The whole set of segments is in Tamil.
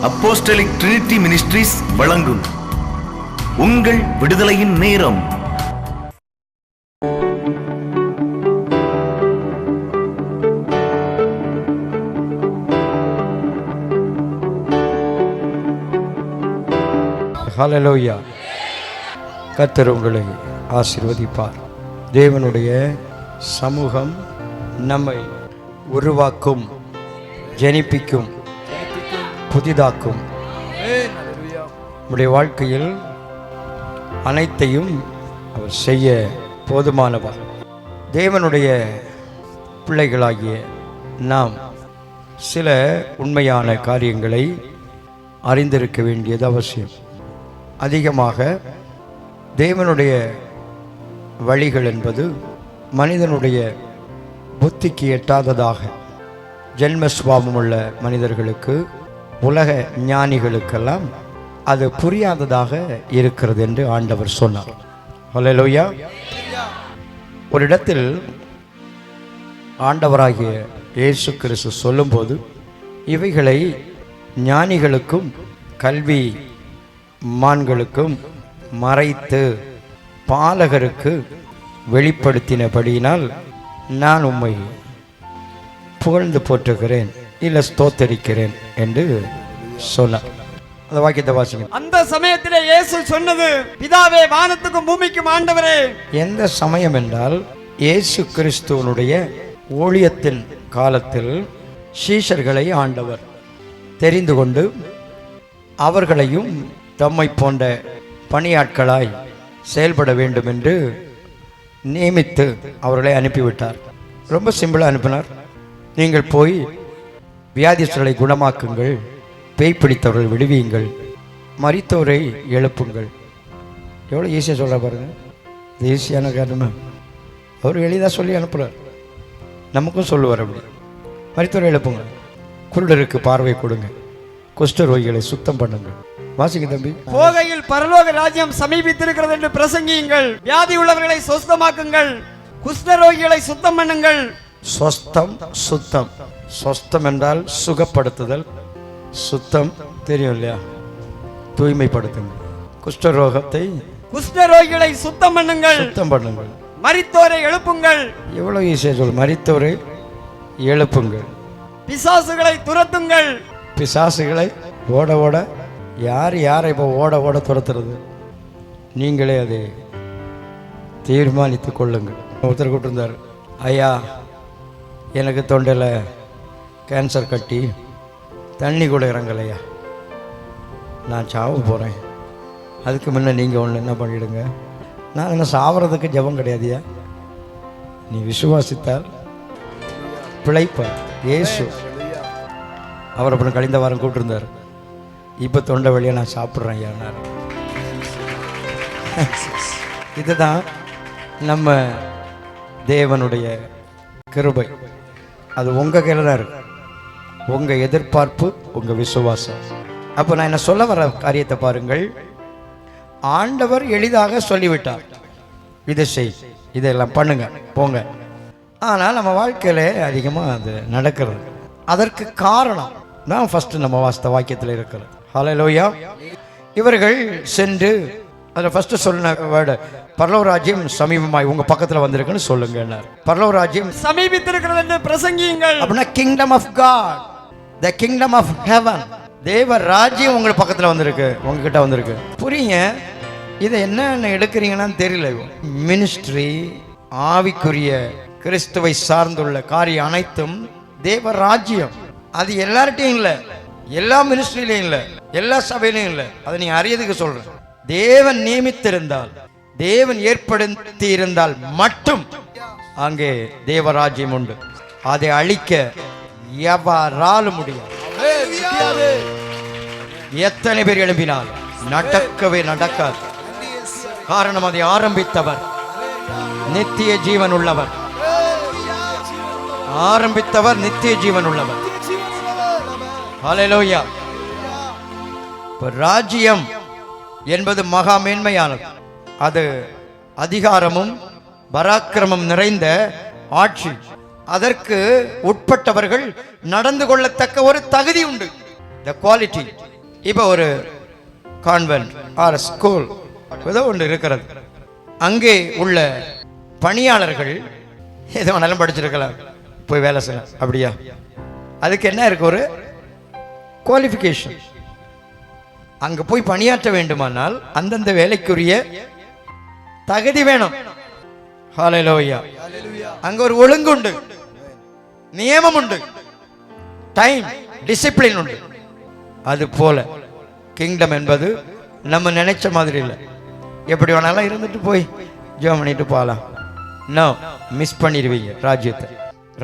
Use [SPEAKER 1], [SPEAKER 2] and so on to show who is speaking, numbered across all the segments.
[SPEAKER 1] அப்போஸ்டலிக் ட்ரினிட்டி மினிஸ்ட்ரீஸ் வழங்கும் உங்கள் விடுதலையின் நேரம்.
[SPEAKER 2] ஹல்லேலூயா. கர்த்தர் உங்களை ஆசீர்வதிப்பார். தேவனுடைய சமூகம் நம்மை உருவாக்கும், ஜெனிப்பிக்கும், புதிதாக்கும். நம்முடைய வாழ்க்கையில் அனைத்தையும் அவர் செய்ய போதுமானவர். தேவனுடைய பிள்ளைகளாகிய நாம் சில உண்மையான காரியங்களை அறிந்திருக்க வேண்டியது அவசியம். அதிகமாக தேவனுடைய வழிகள் என்பது மனிதனுடைய புத்திக்கு எட்டாததாக, ஜென்மஸ்வாபமுள்ள மனிதர்களுக்கு, உலக ஞானிகளுக்கெல்லாம் அது புரியாததாக இருக்கிறது என்று ஆண்டவர் சொன்னார். ஹல்லேலூயா. ஒரு இடத்தில் ஆண்டவராகிய இயேசு கிறிஸ்து சொல்லும்போது, இவைகளை ஞானிகளுக்கும் கல்வி மான்களுக்கும் மறைத்து பாலகருக்கு வெளிப்படுத்தினபடியினால் நான் உம்மை புகழ்ந்து போற்றுகிறேன், இல்லை ஸ்தோத்தரிக்கிறேன் என்று சொன்னார். அந்த வாக்கியத்தை வாசிங்க.
[SPEAKER 3] அந்த சமயத்திலே இயேசு சொன்னது, பிதாவே, வானத்துக்கும் பூமிக்கும் ஆண்டவரே.
[SPEAKER 2] எந்த சமயம் என்றால் இயேசு கிறிஸ்துவனுடைய ஊழியத்தின் காலத்தில் சீஷர்களை ஆண்டவர் தெரிந்து கொண்டு அவர்களையும் தம்மை போன்ற பணியாட்களாய் செயல்பட வேண்டும் என்று நியமித்து அவர்களை அனுப்பிவிட்டார். ரொம்ப சிம்பிளாக அனுப்பினார். நீங்கள் போய் வியாதிஸ்தர்களை குணமாக்குங்கள், பேய் பிடித்தவர்கள் விடுவியுங்கள், மரித்தோரை எழுப்புங்கள். எவ்வளோ ஈஸியாக சொல்ல பாருங்க. இது ஈஸியான காரணம். அவர் எளிதாக சொல்லி அனுப்புகிறார். நமக்கும் சொல்லுவார் அப்படி. மரித்தோரை எழுப்புங்க, குருடருக்கு பார்வை கொடுங்க, குஷ்டரோகிகளை சுத்தம் பண்ணுங்கள். வாசிங்க தம்பி.
[SPEAKER 3] போகையில் பரலோக ராஜ்யம் சமீபித்திருக்கிறது என்று பிரசங்கியுங்கள், வியாதி உள்ளவர்களை சுத்தமாக்குங்கள், குஷ்டரோகிகளை சுத்தம் பண்ணுங்கள்.
[SPEAKER 2] சொஸ்தம், சுத்தம். சொஸ்தம் என்றால் சுகப்படுத்துதல், சுத்தம் தெரியும் இல்லையா, தூய்மைப்படுத்துங்கள்.
[SPEAKER 3] குஷ்டரோகிகளை சுத்தம் பண்ணுங்கள்,
[SPEAKER 2] சுத்தம் பண்ணுங்கள்.
[SPEAKER 3] மரித்தோரை எழுப்புங்கள்.
[SPEAKER 2] எவ்வளவு ஈஸியா சொல்லு. மரித்தோரை எழுப்புங்கள்.
[SPEAKER 3] பிசாசுகளை துரத்துங்கள்.
[SPEAKER 2] பிசாசுகளை ஓட ஓட. யாரை இப்போ ஓட ஓட துரத்துறது? நீங்களே அதை தீர்மானித்து கொள்ளுங்கள். ஒருத்தர் கூட்டிருந்தார், ஐயா எனக்கு தொண்டையில் கேன்சர் கட்டி தண்ணி கூட இறங்கலையா, நான் சாவ போகிறேன், அதுக்கு முன்னே நீங்கள் ஒன்று என்ன பண்ணிவிடுங்க. நான் என்ன சாவறதுக்கு ஜெபம் கிடையாதுயா, நீ விசுவாசித்தால் பிழைப்பார். இயேசு அவர் அப்புறம் கழிந்த வாரம் கூப்பிட்டுருந்தார், இப்போ தொண்டை வழியாக நான் சாப்பிட்றேன் ஐயானார். இதுதான் நம்ம தேவனுடைய கிருபை. அது உங்கள் கையில் தான் இருக்கு. உங்கள் எதிர்பார்ப்பு, உங்கள் விசுவாசம். அப்போ நான் என்ன சொல்ல வர காரியத்தை பாருங்கள். ஆண்டவர் எளிதாக சொல்லிவிட்டார், இதை செய், இதெல்லாம் பண்ணுங்க, போங்க. ஆனால் நம்ம வாழ்க்கையில் அதிகமாக அது நடக்கிறது. அதற்கு காரணம் தான் ஃபஸ்ட்டு நம்ம வாஸ்த வாக்கியத்தில் இருக்கிறது. ஹல்லேலூயா. இவர்கள் சென்று அதில் ஃபஸ்ட்டு சொன்ன வேர்டு, பரலோக ராஜ்யம் சமீபமாய் உங்கள் பக்கத்தில் வந்திருக்குன்னு சொல்லுங்க. பரலோக ராஜ்யம்
[SPEAKER 3] சமீபித்திருக்கிறது என்று பிரசங்கியுங்கள்.
[SPEAKER 2] அப்படின்னா kingdom of God, the kingdom of heaven, தேவ ராஜ்யம் உங்கள் பக்கத்தில் வந்திருக்கு, உங்ககிட்ட வந்திருக்கு. புரியுங்க. இதை என்ன எடுக்கிறீங்கன்னு தெரியல. மினிஸ்ட்ரி, ஆவிக்குரிய கிறிஸ்துவை சார்ந்துள்ள காரியம் அனைத்தும் தேவ ராஜ்யம். அது எல்லார்ட்டையும் இல்லை, எல்லா மினிஸ்ட்ரியிலையும் இல்லை, எல்லா சபையிலையும் இல்லை. அதை நீ அறியதுக்கு சொல்றேன். தேவன் நியமித்திருந்தால், தேவன் ஏற்படுத்தி இருந்தால் மட்டும் அங்கே தேவராஜ்யம் உண்டு. அதை அழிக்க எவராலும் முடியாது. எத்தனை பேர் எழுப்பினால் நடக்கவே நடக்காது. காரணம், அதை ஆரம்பித்தவர் நித்திய ஜீவன் உள்ளவர். ஆரம்பித்தவர் நித்திய ஜீவன் உள்ளவர். ஹல்லேலூயா. ராஜ்யம் என்பது மகா மேன்மையானது. அது அதிகாரமும் பராக்கிரமம் நிறைந்த ஆட்சி. அதற்கு உட்பட்டவர்கள் நடந்து கொள்ளத்தக்க ஒரு தகுதி உண்டு. த குவாலிட்டி, இப்போ ஒரு கான்வென்ட் ஆர் ஸ்கூல் ஏதோ ஒன்று இருக்கிறது. அங்கே உள்ள பணியாளர்கள் ஏதோ வேணாலும் படிச்சிருக்கலாம், போய் வேலை செய்யலாம். அப்படியா? அதுக்கு என்ன இருக்கு? ஒரு குவாலிஃபிகேஷன். அங்க போய் பணியாற்ற வேண்டுமானால் அந்தந்த வேலைக்குரிய தகுதி வேணும். ஹல்லேலூயா. அங்க ஒரு ஒழுங்கு உண்டு, நியமம் உண்டு, டைம் டிசிப்ளின் உண்டு. அது போல கிங்டம் என்பது நம்ம நினைச்ச மாதிரி இல்லை. எப்படி வேணாலும் இருந்துட்டு போய் ஜெபம் பண்ணிட்டு போகலாம். நோ, மிஸ் பண்ணிடுவீங்க ராஜ்யத்தை.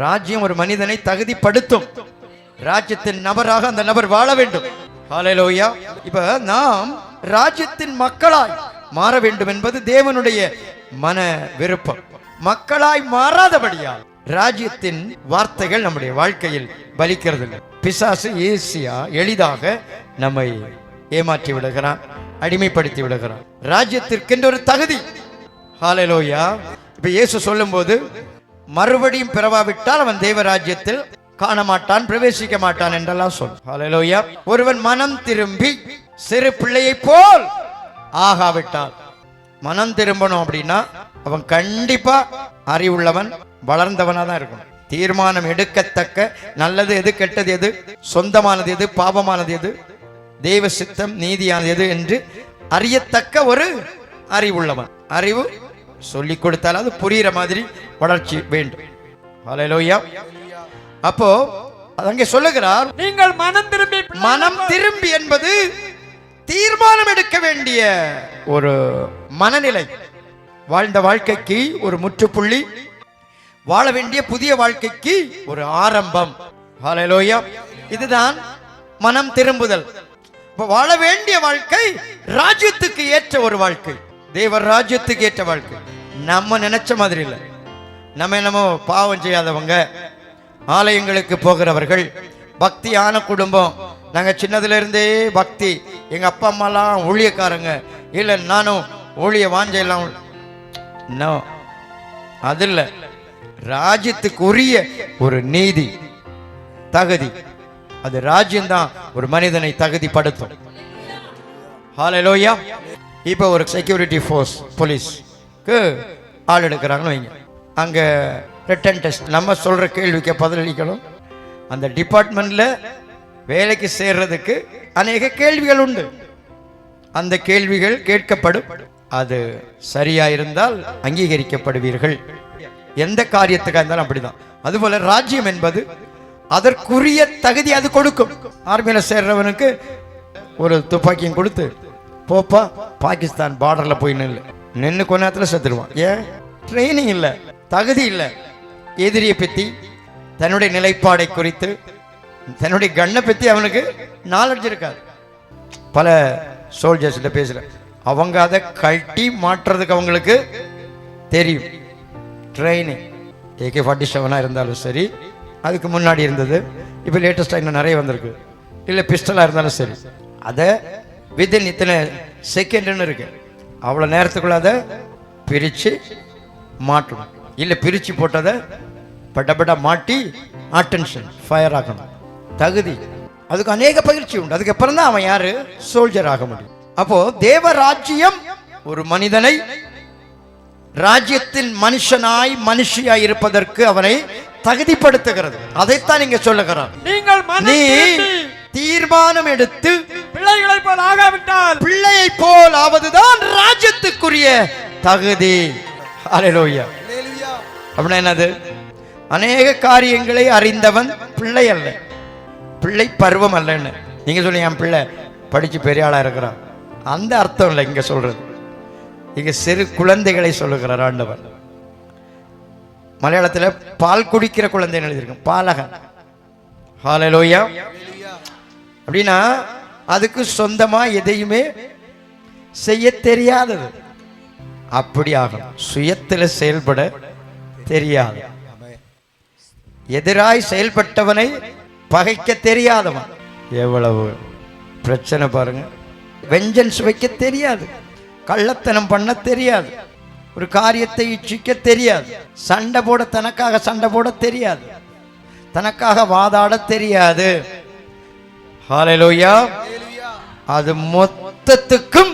[SPEAKER 2] ராஜ்யம் ஒரு மனிதனை தகுதிப்படுத்தும். ராஜ்யத்தின் நபராக அந்த நபர் வாழ வேண்டும். ஹல்லேலூயா. இப்ப நாம் ராஜ்யத்தின் மக்களாய் மாற வேண்டும் என்பது தேவனுடைய மன விருப்பம். மக்களாய் மாறாதபடியால் ராஜ்யத்தின் வார்த்தைகள் நம்முடைய வாழ்க்கையில் பலிக்கிறது இல்லை. பிசாசு ஈஸியா எளிதாக நம்மை ஏமாற்றி விடுகிறான், அடிமைப்படுத்தி விடுகிறான். ராஜ்யத்திற்கென்று ஒரு தகுதி. ஹல்லேலூயா. இப்ப இயேசு சொல்லும்போது மறுபடியும் பிறவாவிட்டால் அவன் தேவ ராஜ்யத்தில் காண மாட்டான், பிரவேசிக்க மாட்டான் என்றெல்லாம் சொல். ஹல்லேலூயா. ஒருவன் மனம் திரும்பி சிறு பிள்ளையை போல் ஆகாவிட்டால், மனம் திரும்பணும் அப்படின்னா அவன் கண்டிப்பா அறிவுள்ளவன், வளர்ந்தவனா தான் இருக்கணும். தீர்மானம் எடுக்கத்தக்க நல்லது எது, கெட்டது எது, சொந்தமானது எது, பாவமானது எது, தெய்வ சித்தம் நீதியானது எது என்று அறியத்தக்க ஒரு அறிவுள்ளவன். அறிவு சொல்லிக் கொடுத்தால் அது புரிகிற மாதிரி வளர்ச்சி வேண்டும். ஹல்லேலூயா. அப்போ அங்கே சொல்லுகிறார், நீங்கள் மனம் திரும்பி என்பது தீர்மானம் எடுக்க வேண்டிய ஒரு மனநிலை. வாழ்ந்த வாழ்க்கைக்கு ஒரு முற்றுப்புள்ளி, வாழ வேண்டிய புதிய வாழ்க்கைக்கு ஒரு ஆரம்பம். ஹல்லேலூயா. இதுதான் மனம் திரும்புதல். வாழ வேண்டிய வாழ்க்கை ராஜ்யத்துக்கு ஏற்ற ஒரு வாழ்க்கை, தேவ ராஜ்யத்துக்கு ஏற்ற வாழ்க்கை. நம்ம நினைச்ச மாதிரி இல்லை. நம்ம என்னமோ பாவம் செய்யாதவங்க, ஆலயங்களுக்கு போகிறவர்கள், பக்தியான குடும்பம், நாங்க சின்னதுல இருந்தே பக்தி, எங்க அப்பா அம்மாலாம் ஊழியக்காரங்க, இல்ல நானும் ஊழிய வாஞ்செல்லாம். அது இல்ல. ராஜ்யத்துக்கு உரிய ஒரு நீதி தகுதி, அது ராஜ்யம்தான் ஒரு மனிதனை தகுதிப்படுத்தும். ஹல்லேலூயா. இப்போ ஒரு செக்யூரிட்டி ஃபோர்ஸ் போலீஸ்க்கு ஆள் எடுக்கிறாங்கன்னு வைங்க. அங்கே ரிட்டன் டெஸ்ட், நம்ம சொல்கிற கேள்விக்கு பதிலளிக்கணும். அந்த டிபார்ட்மெண்ட்டில் வேலைக்கு சேர்றதுக்கு அநேக கேள்விகள் உண்டு. அந்த கேள்விகள் கேட்கப்படும். அது சரியா இருந்தால் அங்கீகரிக்கப்படுவீர்கள். எந்த காரியத்துக்காக இருந்தாலும் அப்படிதான். அதுபோல ராஜ்யம் என்பது அதற்குரிய தகுதி அது கொடுக்கும். ஆர்மியில் சேர்றவனுக்கு ஒரு துப்பாக்கியும் கொடுத்து, போப்பா பாகிஸ்தான் பார்டரில் போய் நின்று கொஞ்ச நேரத்தில் செத்துடுவான். ஏன்? ட்ரைனிங் இல்லை, தகுதி இல்லை. எதிரியை பற்றி, தன்னுடைய நிலைப்பாடை குறித்து, தன்னுடைய கண்ணை பற்றி அவனுக்கு நாலெட்ஜ் இருக்காது. பல சோல்ஜர்ஸ்கிட்ட பேசுகிறேன், அவங்க அதை கட்டி மாற்றுறதுக்கு அவங்களுக்கு தெரியும். ட்ரைனிங் AK-47 இருந்தாலும் சரி, அதுக்கு முன்னாடி இருந்தது, இப்போ லேட்டஸ்டாக இன்னும் நிறைய வந்திருக்கு, இல்லை பிஸ்டலாக இருந்தாலும் சரி, அதை வித்தின் இத்தனை செகண்டுன்னு இருக்கு, அவ்வளோ நேரத்துக்குள்ள அதை பிரித்து மாட்டணும். இல்லை பிரித்து போட்டதை பட்டப்பட்ட மாட்டி அட்டென்ஷன் ஃபயர் ஆகணும். தகுதி, அதுக்கு அநேக பயிற்சி உண்டு. அதுக்கப்புறம் தான் அவன் யாரு? சோல்ஜர் ஆக முடியும். அப்போ தேவ ராஜ்யம் ஒரு மனிதனை ராஜ்யத்தின் மனுஷனாய் மனுஷியாய் இருப்பதற்கு அவனை தகுதிப்படுத்துகிறது. அதைத்தான் நீங்க சொல்லுகிறார். நீ தீர்மானம் எடுத்து
[SPEAKER 3] பிள்ளைகளை போல் ஆகாவிட்டால்,
[SPEAKER 2] பிள்ளையை போல் ஆவதுதான் ராஜ்யத்துக்குரிய தகுதி. ஹல்லேலூயா. அப்படின்னா என்னது? அநேக காரியங்களை அறிந்தவன் பிள்ளை அல்ல, பிள்ளை பருவம் அல்லன்னு. நீங்க சொல்லி என் பிள்ளை படிச்சு பெரிய ஆளா இருக்கிறான், அந்த அர்த்தம் இல்லை இங்க சொல்றது. இங்க சிறு குழந்தைகளை சொல்லுகிறார் ஆண்டவர். மலையாளத்தில் பால் குடிக்கிற குழந்தைன்னு எழுதியிருக்கும், பாலகன். ஹல்லேலூயா. அப்படின்னா அதுக்கு சொந்தமா எதையுமே செய்ய தெரியாதது. அப்படி ஆகும். சுயத்தில் செயல்பட தெரியாது. எதிராய் செயல்பட்டவனை பகைக்க தெரியாதவன். எவ்வளவு பிரச்சனை பாருங்க. வெஞ்சன்ஸ் வைக்க தெரியாது, கள்ளத்தனம் பண்ண தெரியாது, ஒரு காரியத்தை இச்சிக்க தெரியாது, சண்டை போட, தனக்காக சண்டை போட தெரியாது, தனக்காக வாதாட தெரியாது. ஹல்லேலூயா. அது மொத்தத்துக்கும்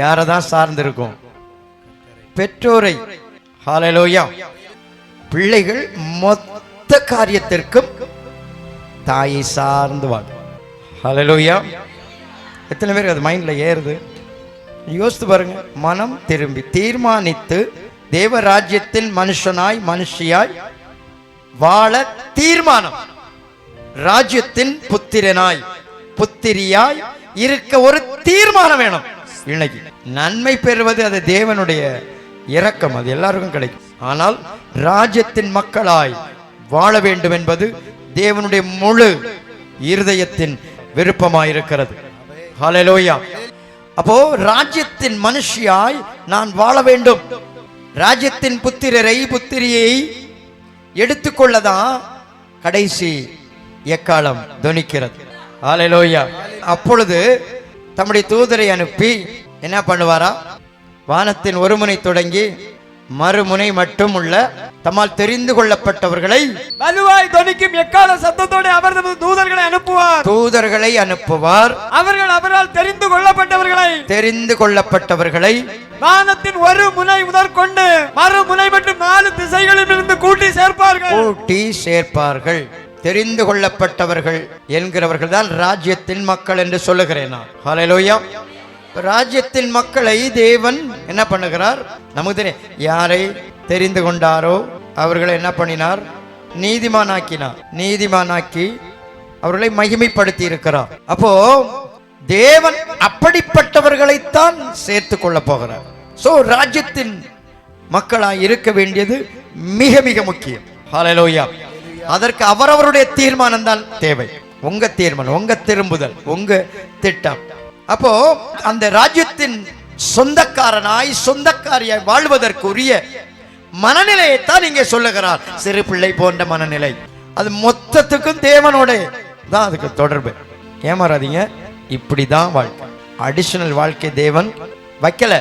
[SPEAKER 2] யாரதான் சார்ந்திருக்கும்? பெற்றோரை. ஹல்லேலூயா. பிள்ளைகள் மொத்த காரியத்திற்கும் தாயை சார்ந்து வாழும். ஹல்லேலூயா. எத்தனை பேருக்கு அது மைண்ட்ல ஏறுது? யோசித்து பாருங்க. மனம் திரும்பி தீர்மானித்து தேவ ராஜ்யத்தில் மனுஷனாய் மனுஷியாய் வாழ தீர்மானம், ராஜ்யத்தின் புத்திரனாய் புத்திரியாய் இருக்க ஒரு தீர்மானம் வேணும். இன்னைக்கு நன்மை பெறுவது அது தேவனுடைய இரக்கம், அது எல்லாருக்கும் கிடைக்கும். ஆனால் ராஜ்யத்தின் மக்களாய் வாழ வேண்டும் என்பது தேவனுடைய முழு இருதயத்தின் விருப்பமாயிருக்கிறது. ஹல்லேலூயா. அப்போ ராஜ்யத்தின் மனுஷியாய் நான் வாழ வேண்டும். ராஜ்யத்தின் புத்திரரை புத்திரியை எடுத்துக்கொள்ளதான் கடைசி எக்காலம் தொனிக்கிறது. ஹல்லேலூயா. அப்பொழுது தம்முடைய தூதரை அனுப்பி என்ன பண்ணுவாரா? வானத்தின் ஒரு முனை தொடங்கி மறுமுனை மட்டும் உள்ள தம்மால் தெரிந்து கொள்ளப்பட்டவர்களை
[SPEAKER 3] வலுவாய் தொனிக்கும் எக்கால சத்தத்தோடு அவர் தமது தூதர்களை அனுப்புவார். அவர்கள் அவரால் தெரிந்து கொள்ளப்பட்டவர்களை வானத்தின் ஒரு முனை முதற்கொண்டு மறுமுனை மட்டும் 4 திசைகளில் இருந்து கூட்டி சேர்ப்பார்கள். தெரிந்து கொள்ளப்பட்டவர்கள் என்கிறவர்கள் தான் ராஜ்யத்தின் மக்கள் என்று சொல்லுகிறேன் நான். ஹல்லேலூயா. ராஜ்யத்தின் மக்களை தேவன் என்ன பண்ணுகிறார்? நமக்கு யாரை தெரிந்து கொண்டாரோ அவர்களை என்ன பண்ணினார்? நீதிமானாக்கி அவர்களை மகிமைப்படுத்தி இருக்கிறார். அப்போ தேவன் அப்படிப்பட்டவர்களைத்தான் சேர்த்து கொள்ள போகிறார். சோ ராஜ்யத்தின் மக்களாய் இருக்க வேண்டியது மிக மிக முக்கியம். ஹல்லேலூயா. அதற்கு அவரவருடைய தீர்மானம் தான் தேவை. உங்க தீர்மானம், உங்க திரும்புதல், உங்க திட்டம். அப்போ அந்த ராஜ்யத்தின் சொந்தக்காரியாய் வாழ்வதற்குரிய மனநிலையைத்தான் இங்கே சொல்லுகிறார். சிறு பிள்ளை போன்ற மனநிலை, அது மொத்தத்துக்கும் தேவனோட தான் அதுக்கு தொடர்பு. ஏமாறாதீங்க. இப்படிதான் வாழ்க்கை. அடிஷனல் வாழ்க்கை தேவன் வைக்கல.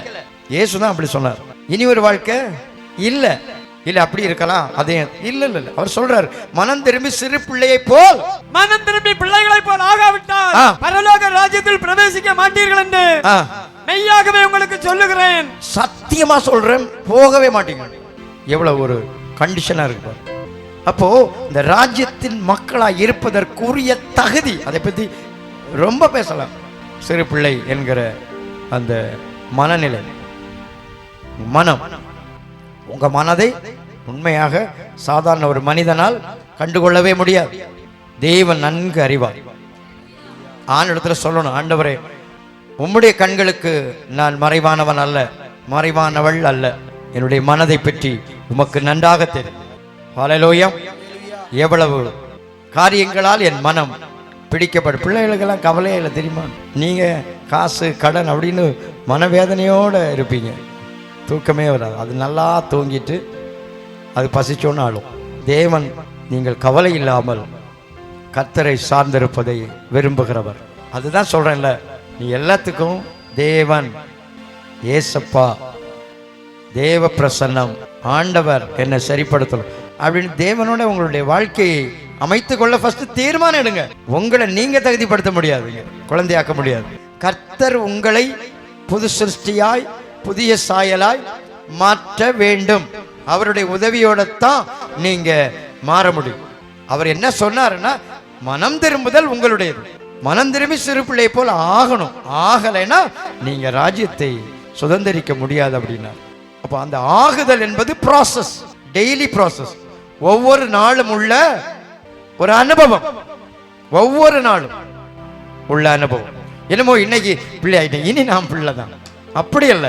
[SPEAKER 3] இயேசுதான் அப்படி சொன்னார். இனி ஒரு வாழ்க்கை இல்ல. அப்படி இருக்கலாம். அதே இல்ல. அவர் சொல்றார், மனம் திரும்பி சிறு பிள்ளையை போல், மனம் திரும்பி பிள்ளைகளை போல் ஆகாவிட்டால் பரலோக ராஜ்யத்தில் பிரவேசிக்க மாட்டீர்கள் என்று மெய்யாகவே உங்களுக்கு சொல்லுகிறேன்.
[SPEAKER 2] சத்தியமா சொல்றேன், போகவே மாட்டீங்க. எவ்வளவு ஒரு கண்டிஷனா இருக்கு. அப்போ இந்த ராஜ்யத்தின் மக்களாய் இருப்பதற்குரிய தகுதி, அதை பத்தி ரொம்ப பேசலாம். சிறு பிள்ளை என்கிற அந்த மனநிலை, மனம், உங்க மனதை உண்மையாக சாதாரண ஒரு மனிதனால் கண்டுகொள்ளவே முடியாது. தேவன் நன்கு அறிவார். ஆண்டவரிடத்துல சொல்லணும், ஆண்டவரே உம்முடைய கண்களுக்கு நான் மறைவானவன் அல்ல, மறைவானவள் அல்ல. என்னுடைய மனதை பற்றி உமக்கு நன்றாக தெரியும். ஹல்லேலூயா. எவ்வளவு காரியங்களால் என் மனம் பிடிக்கப்படும். பிள்ளைகளுக்கெல்லாம் கவலையே இல்லை தெரியுமா? நீங்க காசு கடன் அப்படின்னு மனவேதனையோட இருப்பீங்க, தூக்கமே வராது. அது நல்லா தூங்கிட்டு அது பசிச்சோன்னு ஆளும். தேவன் நீங்கள் கவலை இல்லாமல் கர்த்தரை சார்ந்திருப்பதை விரும்புகிறவர். அதுதான் சொல்றேன்ல, நீ எல்லாத்துக்கும் தேவன், ஏசப்பா, தேவ பிரசன்னம், ஆண்டவர் என்னை சரிப்படுத்தணும் அப்படின்னு தேவனோட உங்களுடைய வாழ்க்கையை அமைத்து கொள்ள ஃபர்ஸ்ட் தீர்மானம் எடுங்க. உங்களை நீங்க தகுதிப்படுத்த முடியாதுங்க, குழந்தையாக்க முடியாது. கர்த்தர் உங்களை புது சிருஷ்டியாய் புதிய சாயலாய் மாற்ற வேண்டும். அவருடைய உதவியோட தான் நீங்க மாற முடியும். அவர் என்ன சொன்னாருன்னா, மனம் திரும்புதல் உங்களுடையது. மனம் திரும்பி சிறு பிள்ளை போல ஆகணும். ஆகலைன்னா நீங்க ராஜ்யத்தை சுதந்திரிக்க முடியாது அப்படின்னா. அப்போ அந்த ஆகுதல் என்பது ப்ராசஸ், டெய்லி ப்ராசஸ். ஒவ்வொரு நாளும் உள்ள ஒரு அனுபவம், ஒவ்வொரு நாளும் உள்ள அனுபவம். என்னமோ இன்னைக்கு பிள்ளை ஆயிட்டேன், இனி நான் பிள்ளை தான், அப்படி அல்ல.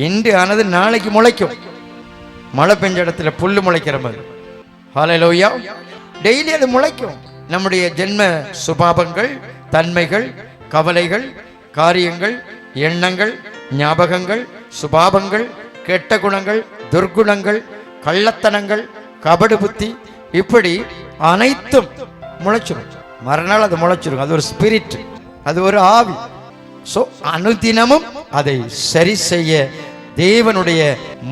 [SPEAKER 2] இன்று ஆனது நாளைக்கு முளைக்கும். மழை பெஞ்ச இடத்துல புல்லு முளைக்கிற மாதிரி. ஹல்லேலூயா. டெய்லி அது முளைக்கும். நம்முடைய ஜென்ம சுபாவங்கள், தன்மைகள், கவலைகள், காரியங்கள், எண்ணங்கள், ஞாபகங்கள், சுபாவங்கள், கெட்ட குணங்கள், துர்குணங்கள், கள்ளத்தனங்கள், கபடு புத்தி, இப்படி அனைத்தும் முளைச்சிடும். மறுநாள் அது முளைச்சிடும். அது ஒரு ஸ்பிரிட், அது ஒரு ஆவி. சோ அனுதினமும் அதை சரி செய்ய தேவனுடைய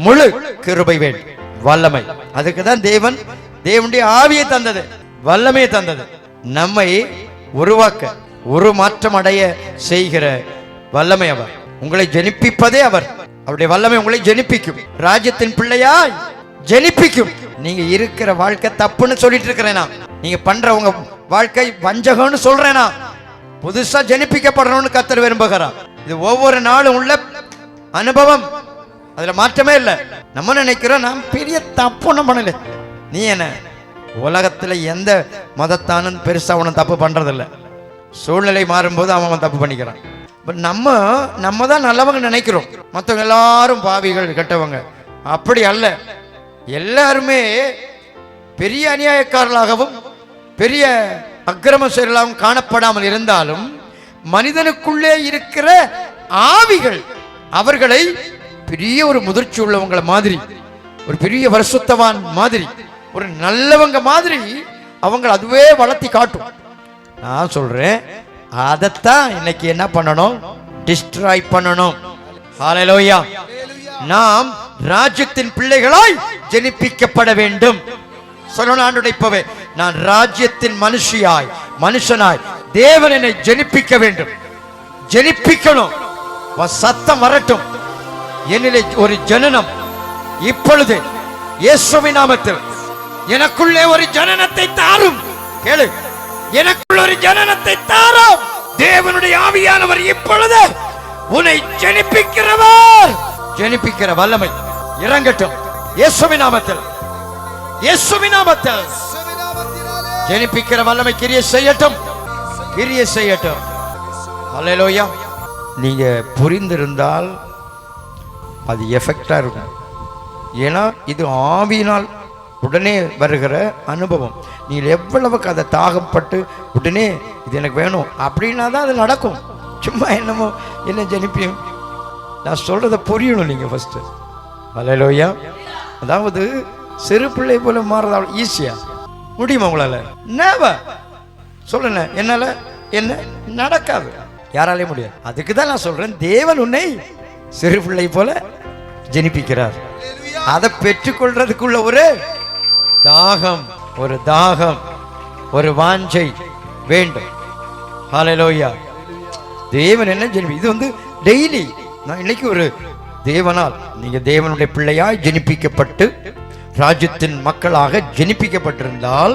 [SPEAKER 2] முழு கிருபை வேண்டும், வல்லமை. அதுக்கு தான் தேவனுடைய ஆவியை தந்தது, வல்லமையை தந்தது. நம்மை உருவாக்க,
[SPEAKER 3] மாற்றம் அடைய செய்கிற வல்லமை அவர். உங்களை ஜெனிப்பிப்பதே அவர். அவருடைய வல்லமை உங்களை ஜெனிப்பிக்கும். ராஜ்யத்தின் பிள்ளையாய் ஜெனிப்பிக்கும். நீங்க இருக்கிற வாழ்க்கை தப்புன்னு சொல்லிட்டு இருக்கிறேனா, நீங்க பண்ற உங்க வாழ்க்கை வஞ்சகம்னு சொல்றேனா, புதுசா ஜெனிப்பிக்கப்படணும்னு கர்த்தர் விரும்புகிறார். இது ஒவ்வொரு நாளும் உள்ள அனுபவம், அதுல மாற்றமே இல்லை. நம்ம நினைக்கிறோம் நாம் பெரிய தப்பு நம்ம பண்ணல. நீ என்ன உலகத்துல எந்த மதத்தானும் பெருசா அவனும் தப்பு பண்றதில்ல. சூழ்நிலை மாறும்போது அவன் தப்பு பண்ணிக்கிறான். பட் நம்ம தான் நல்லவங்க நினைக்கிறோம், மற்றவங்க எல்லாரும் பாவிகள் கெட்டவங்க. அப்படி அல்ல. எல்லாருமே பெரிய அநியாயக்காரர்களாகவும் பெரிய அக்கிரம செயலாகவும் காணப்படாமல் இருந்தாலும் மனிதனுக்குள்ளே இருக்கிற ஆவிகள் அவர்களை பெரிய ஒரு முதிர்ச்சி உள்ளவங்களை மாதிரி, ஒரு பெரிய பரிசுத்தவான் மாதிரி, ஒரு நல்லவங்க மாதிரி அவங்க அதுவே வளர்த்தி காட்டும். நான் சொல்றேன், அதைத்தான் இன்னைக்கு என்ன பண்ணணும்? டிஸ்ட்ராய் பண்ணணும். ஹல்லேலூயா. நாம் ராஜ்யத்தின் பிள்ளைகளாய் ஜெனிப்பிக்கப்பட வேண்டும். சொல்லணும் ஆண்டவரே, இப்பவே நான் ராஜ்யத்தின் மனுஷனாய் தேவன் என்னை ஜெனிப்பிக்க வேண்டும். ஜெனிப்பிக்கணும். சத்தம் வரட்டும். என்னிலே ஒரு ஜனனம் இப்பொழுது இயேசுவின் நாமத்தில் எனக்குள்ளே ஒரு ஜனனத்தை தாரும். கேளு, எனக்குள்ள ஒரு ஜனனத்தை தாரும். தேவனுடைய ஆவியானவர் இப்பொழுது உன்னை ஜெனிப்பிக்கிறவர். ஜெனிப்பிக்கிற வல்லமை இறங்கட்டும் இயேசுவின் நாமத்தில். இயேசுவின் நாமத்தில் ஜெனிப்பிக்கிற வல்லமை கிரியை செய்யட்டும். ஹல்லேலூயா. நீங்க புரிந்திருந்தால் அது எஃபெக்டா இருக்கும். ஏன்னா இது ஆவியினால் உடனே வருகிற அனுபவம். நீங்கள் எவ்வளவுக்கு அதை தாகப்பட்டு உடனே இது எனக்கு வேணும் அப்படின்னா தான் அது நடக்கும். சும்மா என்னமோ என்ன ஜெனிப்பியும் நான் சொல்றதை புரியணும் நீங்க ஃபர்ஸ்ட். ஹல்லேலூயா. அதாவது சிறு பிள்ளை போல மாறதா ஈஸியா முடியுமா உங்களால? சொல்லுங்க, என்னால என்ன நடக்காது, யாராலே முடியாது. அதுக்கு தான் நான் சொல்றேன், தேவன் உன்னை சிறு பிள்ளை போல ஜெனிப்பிக்கிறார். அதை பெற்றுக்கொள்றதுக்குள்ள ஒரு தாகம், ஒரு வாஞ்சை வேண்டும். ஹல்லேலூயா. தேவன் என்ன ஜெனிப்பி, இது டெய்லி. நான் இன்னைக்கு ஒரு தேவனால் நீங்க தேவனுடைய பிள்ளையாய் ஜெனிப்பிக்கப்பட்டு ராஜ்யத்தின் மக்களாக ஜெனிப்பிக்கப்பட்டிருந்தால்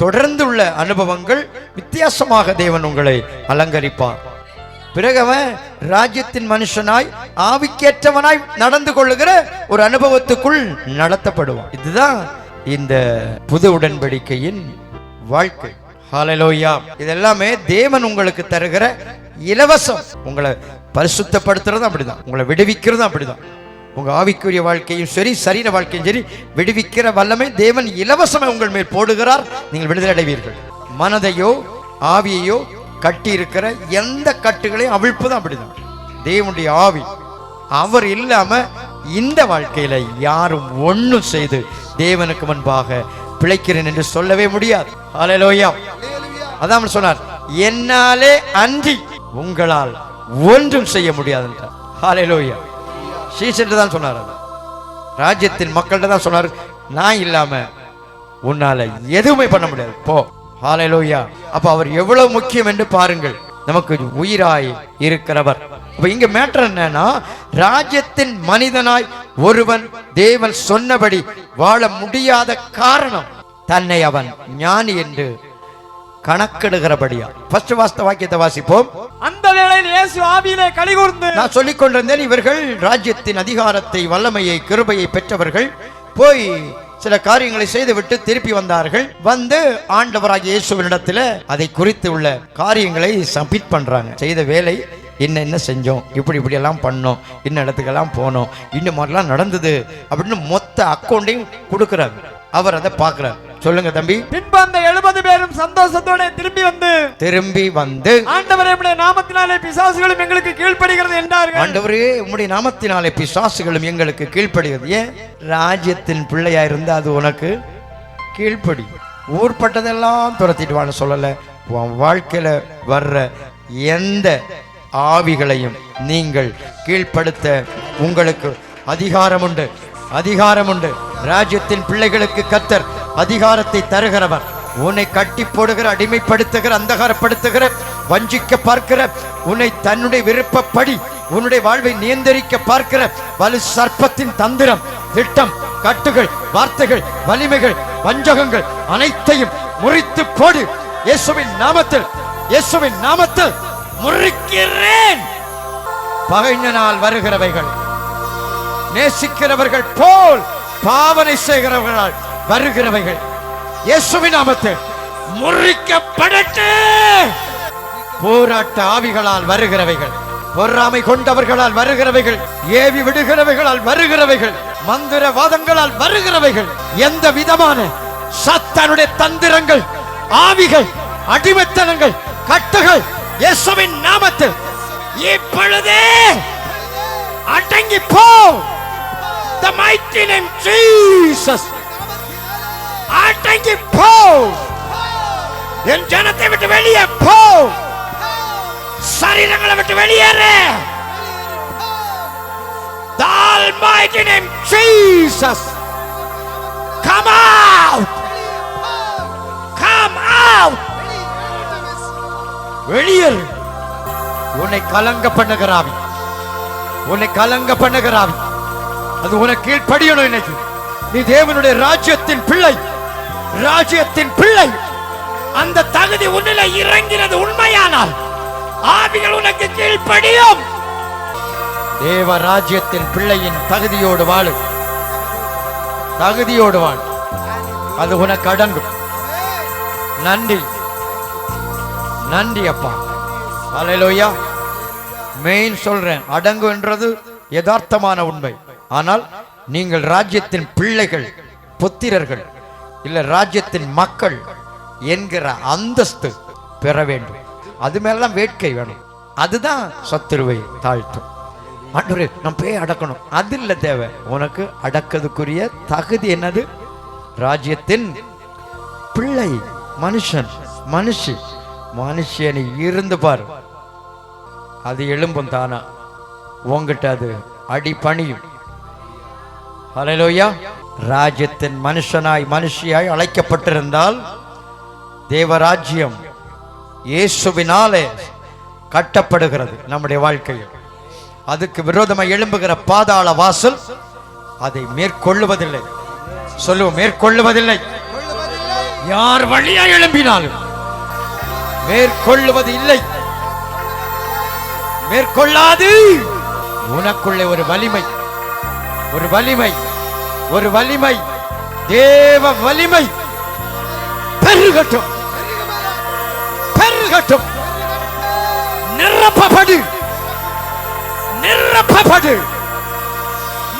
[SPEAKER 3] தொடர்ந்து உள்ள அனுபவங்கள் வித்தியாசமாக தேவன் உங்களை அலங்கரிப்பார். பிறகு அவன் ராஜ்யத்தின் மனுஷனாய் ஆவிக்கேற்றவனாய் நடந்து கொள்ளுகிற ஒரு அனுபவத்துக்குள் நடத்தப்படுவான். இதுதான் இந்த புது உடன்படிக்கையின் வாழ்க்கை. ஹல்லேலூயா. இதெல்லாமே தேவன் உங்களுக்கு தருகிற இலவசம். உங்களை பரிசுத்தப்படுத்துறதும் அப்படிதான், உங்களை விடுவிக்கிறதும் அப்படிதான். உங்க ஆவிக்குரிய வாழ்க்கையும் சரி, சரீர வாழ்க்கையும் சரி, விடுவிக்கிற வல்லமை தேவன் இலவசமாக உங்கள் மேல் போடுகிறார். நீங்கள் விடுதலை அடைவீர்கள். மனதையோ ஆவியையோ கட்டி இருக்கிற எந்த கட்டுகளையும் அவிழ்ப்பதும் அப்படிதான். தேவனுடைய ஆவி அவர் இல்லாம இந்த வாழ்க்கையில யாரும் ஒன்றும் செய்து தேவனுக்கு முன்பாக பிழைக்கிறேன் என்று சொல்லவே முடியாது. ஹல்லேலூயா. அதான் சொன்னார், என்னாலே அன்றி உங்களால் ஒன்றும் செய்ய முடியாது என்றார். ஹல்லேலூயா. சீசன் தான் சொன்னார், ராஜ்யத்தின் மக்கள்கிட்ட தான் சொன்னார், நான் இல்லாம உன்னால எதுவுமே பண்ண முடியாது, போ. ஹல்லேலூயா. அப்ப அவர் எவ்வளவு முக்கியம் என்று பாருங்கள். நமக்கு உயிராய் இருக்கிறவர். அப்ப இங்க மேட்டர் என்னன்னா, ராஜ்யத்தின் மனிதனாய் ஒருவன் தேவன் சொன்னபடி வாழ முடியாத காரணம் தன்னை அவன் ஞானி என்று கணக்கெடுகிறபடியா. ஃபர்ஸ்ட் வாக்கியத்தை வாசிப்போம்.
[SPEAKER 4] அந்த வேளையில் இயேசு ஆவியிலே களிகூர்ந்து,
[SPEAKER 3] நான் சொல்லிக் கொண்டிருந்தேன், இவர்கள் ராஜ்யத்தின் அதிகாரத்தை, வல்லமையை, கிருபையை பெற்றவர்கள் போய் சில காரியங்களை செய்துவிட்டு திருப்பி வந்தார்கள். வந்து ஆண்டவராகிய இயேசுவினிடத்தில் அதை குறித்து உள்ள காரியங்களை சப்மிட் பண்றாங்க. செய்த வேலை என்ன செஞ்சோம், இப்படி எல்லாம் பண்ணோம், இன்ன இடத்துக்கெல்லாம் போனோம், இந்த மாதிரிலாம் நடந்தது அப்படின்னு மொத்த அக்கௌண்டையும் கொடுக்கிறாங்க. அவர் அதை பார்க்கிறார். சொல்லுங்க தம்பி.
[SPEAKER 4] பின்பு அந்த 70 பேரும் சந்தோஷத்தோட திரும்பி வந்து ஆண்டவரே, உம்முடைய நாமத்தினாலே பிசாசுகளும் எங்களுக்கு கீழ்ப்படுகிறது என்றார்கள்.
[SPEAKER 3] ஆண்டவரே, உம்முடைய நாமத்தினாலே பிசாசுகளும் எங்களுக்கு கீழ்ப்படுகிறது. ஏன்? ராஜ்யத்தின் பிள்ளையா இருந்தா அது உனக்கு கீழ்ப்படி. ஊர்பட்டதெல்லாம் துரத்திடுவான்னு சொல்லல. உன் வாழ்க்கையில வர்ற எந்த ஆவிகளையும் நீங்கள் கீழ்ப்படுத்த உங்களுக்கு அதிகாரம் உண்டு. ராஜ்யத்தின் பிள்ளைகளுக்கு கர்த்தர் அதிகாரத்தை தருகிறவர். உன்னை கட்டி போடுகிற, அடிமைப்படுத்துகிற, அந்தகாரப்படுத்துகிற வஞ்சிக்க பார்க்கிற, உன்னை தன்னுடைய விருப்பப்படி உன்னுடைய வாழ்வை நியந்திரிக்க பார்க்கிற வலு சர்ப்பத்தின் தந்திரம், திட்டம், கட்டுகள், வார்த்தைகள், வலிமைகள், வஞ்சகங்கள் அனைத்தையும் முறித்து போடு. இயேசுவின் நாமத்தில், இயேசுவின் நாமத்தில் முறிக்கிறேன். பகைஞனால் வருகிறவைகள் நேசிக்கிறவர்கள் போல் பாவனை செய்கிறவர்களால் வருகிறவைகள் இயேசுவின் நாமத்தில் முறிக்கப்படட்டு. போராட்ட ஆவிகளால் வருகிறவைகள், பொறாமை கொண்டவர்களால் வருகிறவைகள், ஏவி விடுகிறவைகளால் வருகிறவைகள், மந்திரவாதங்களால் வருகிறவைகள், எந்த விதமான சத்தானுடைய தந்திரங்கள், ஆவிகள், அடிமைத்தனங்கள், கட்டுகள் இயேசுவின் நாமத்தில் இப்பொழுதே அடங்கி போ. The mighty name Jesus. அடங்கி போ. என் ஜனத்தை விட்டு வெளியே போ. சரீரங்களை விட்டு வெளியேறு. The almighty name Jesus. Come out. Come out. வெளியேறு. உன்னை கலங்க பண்ணுகிறாவி, உன்னை கலங்க பண்ணுகிறாவி, அது உனக்கு கீழ்ப்படியணும். இன்னைக்கு நீ தேவனுடைய ராஜ்யத்தின் பிள்ளை, ராஜ்யத்தின் பிள்ளை. அந்த தகுதி உன்னில இறங்கினது உண்மையானால் ஆவிகள் உனக்கு கீழ்ப்படியும். தேவ ராஜ்யத்தின் பிள்ளையின் தகுதியோடு வாழு, தகுதியோடு வாழ், அது உனக்கு அடங்கும். நன்றி, நன்றி அப்பா. அல்லேலூயா. மெயின் சொல்றேன், அடங்குன்றது யதார்த்தமான உண்மை. ஆனால் நீங்கள் ராஜ்யத்தின் பிள்ளைகள், புத்திரர்கள், இல்ல ராஜ்யத்தின் மக்கள் என்கிற அந்தஸ்து பெற வேண்டும். அது மேலாம் வேட்கை வேணும். அதுதான் சத்துருவை தாழ்த்தும். ஆண்டவரே நம்ம போய் அடக்கணும், அது இல்ல தேவை. உனக்கு அடக்கதுக்குரிய தகுதி என்னது? ராஜ்யத்தின் பிள்ளை. மனுஷன், மனுஷி, மனுஷனை இருந்து பாரு, அது எழும்பும் தானா. உங்ககிட்ட அது அடி பணியும். ஹல்லேலூயா. ராஜ்யத்தின் மனுஷனாய் மனுஷியாய் அழைக்கப்பட்டிருந்தால் தேவராஜ்யம் இயேசுவினாலே கட்டப்படுகிறது நம்முடைய வாழ்க்கையில். அதுக்கு விரோதமாக எழும்புகிற பாதாள வாசல் அதை மேற்கொள்ளுவதில்லை. சொல்லுவோம், மேற்கொள்ளுவதில்லை. யார் வழியா எழும்பினாலும் மேற்கொள்ளுவது இல்லை, மேற்கொள்ளாது. உனக்குள்ளே ஒரு வலிமை, ஒரு வலிமை, ஒரு வலிமை, தேவ வலிமை பெருகட்டும், பெருகட்டும். நிரப்பப்படு, நிரப்பப்படு,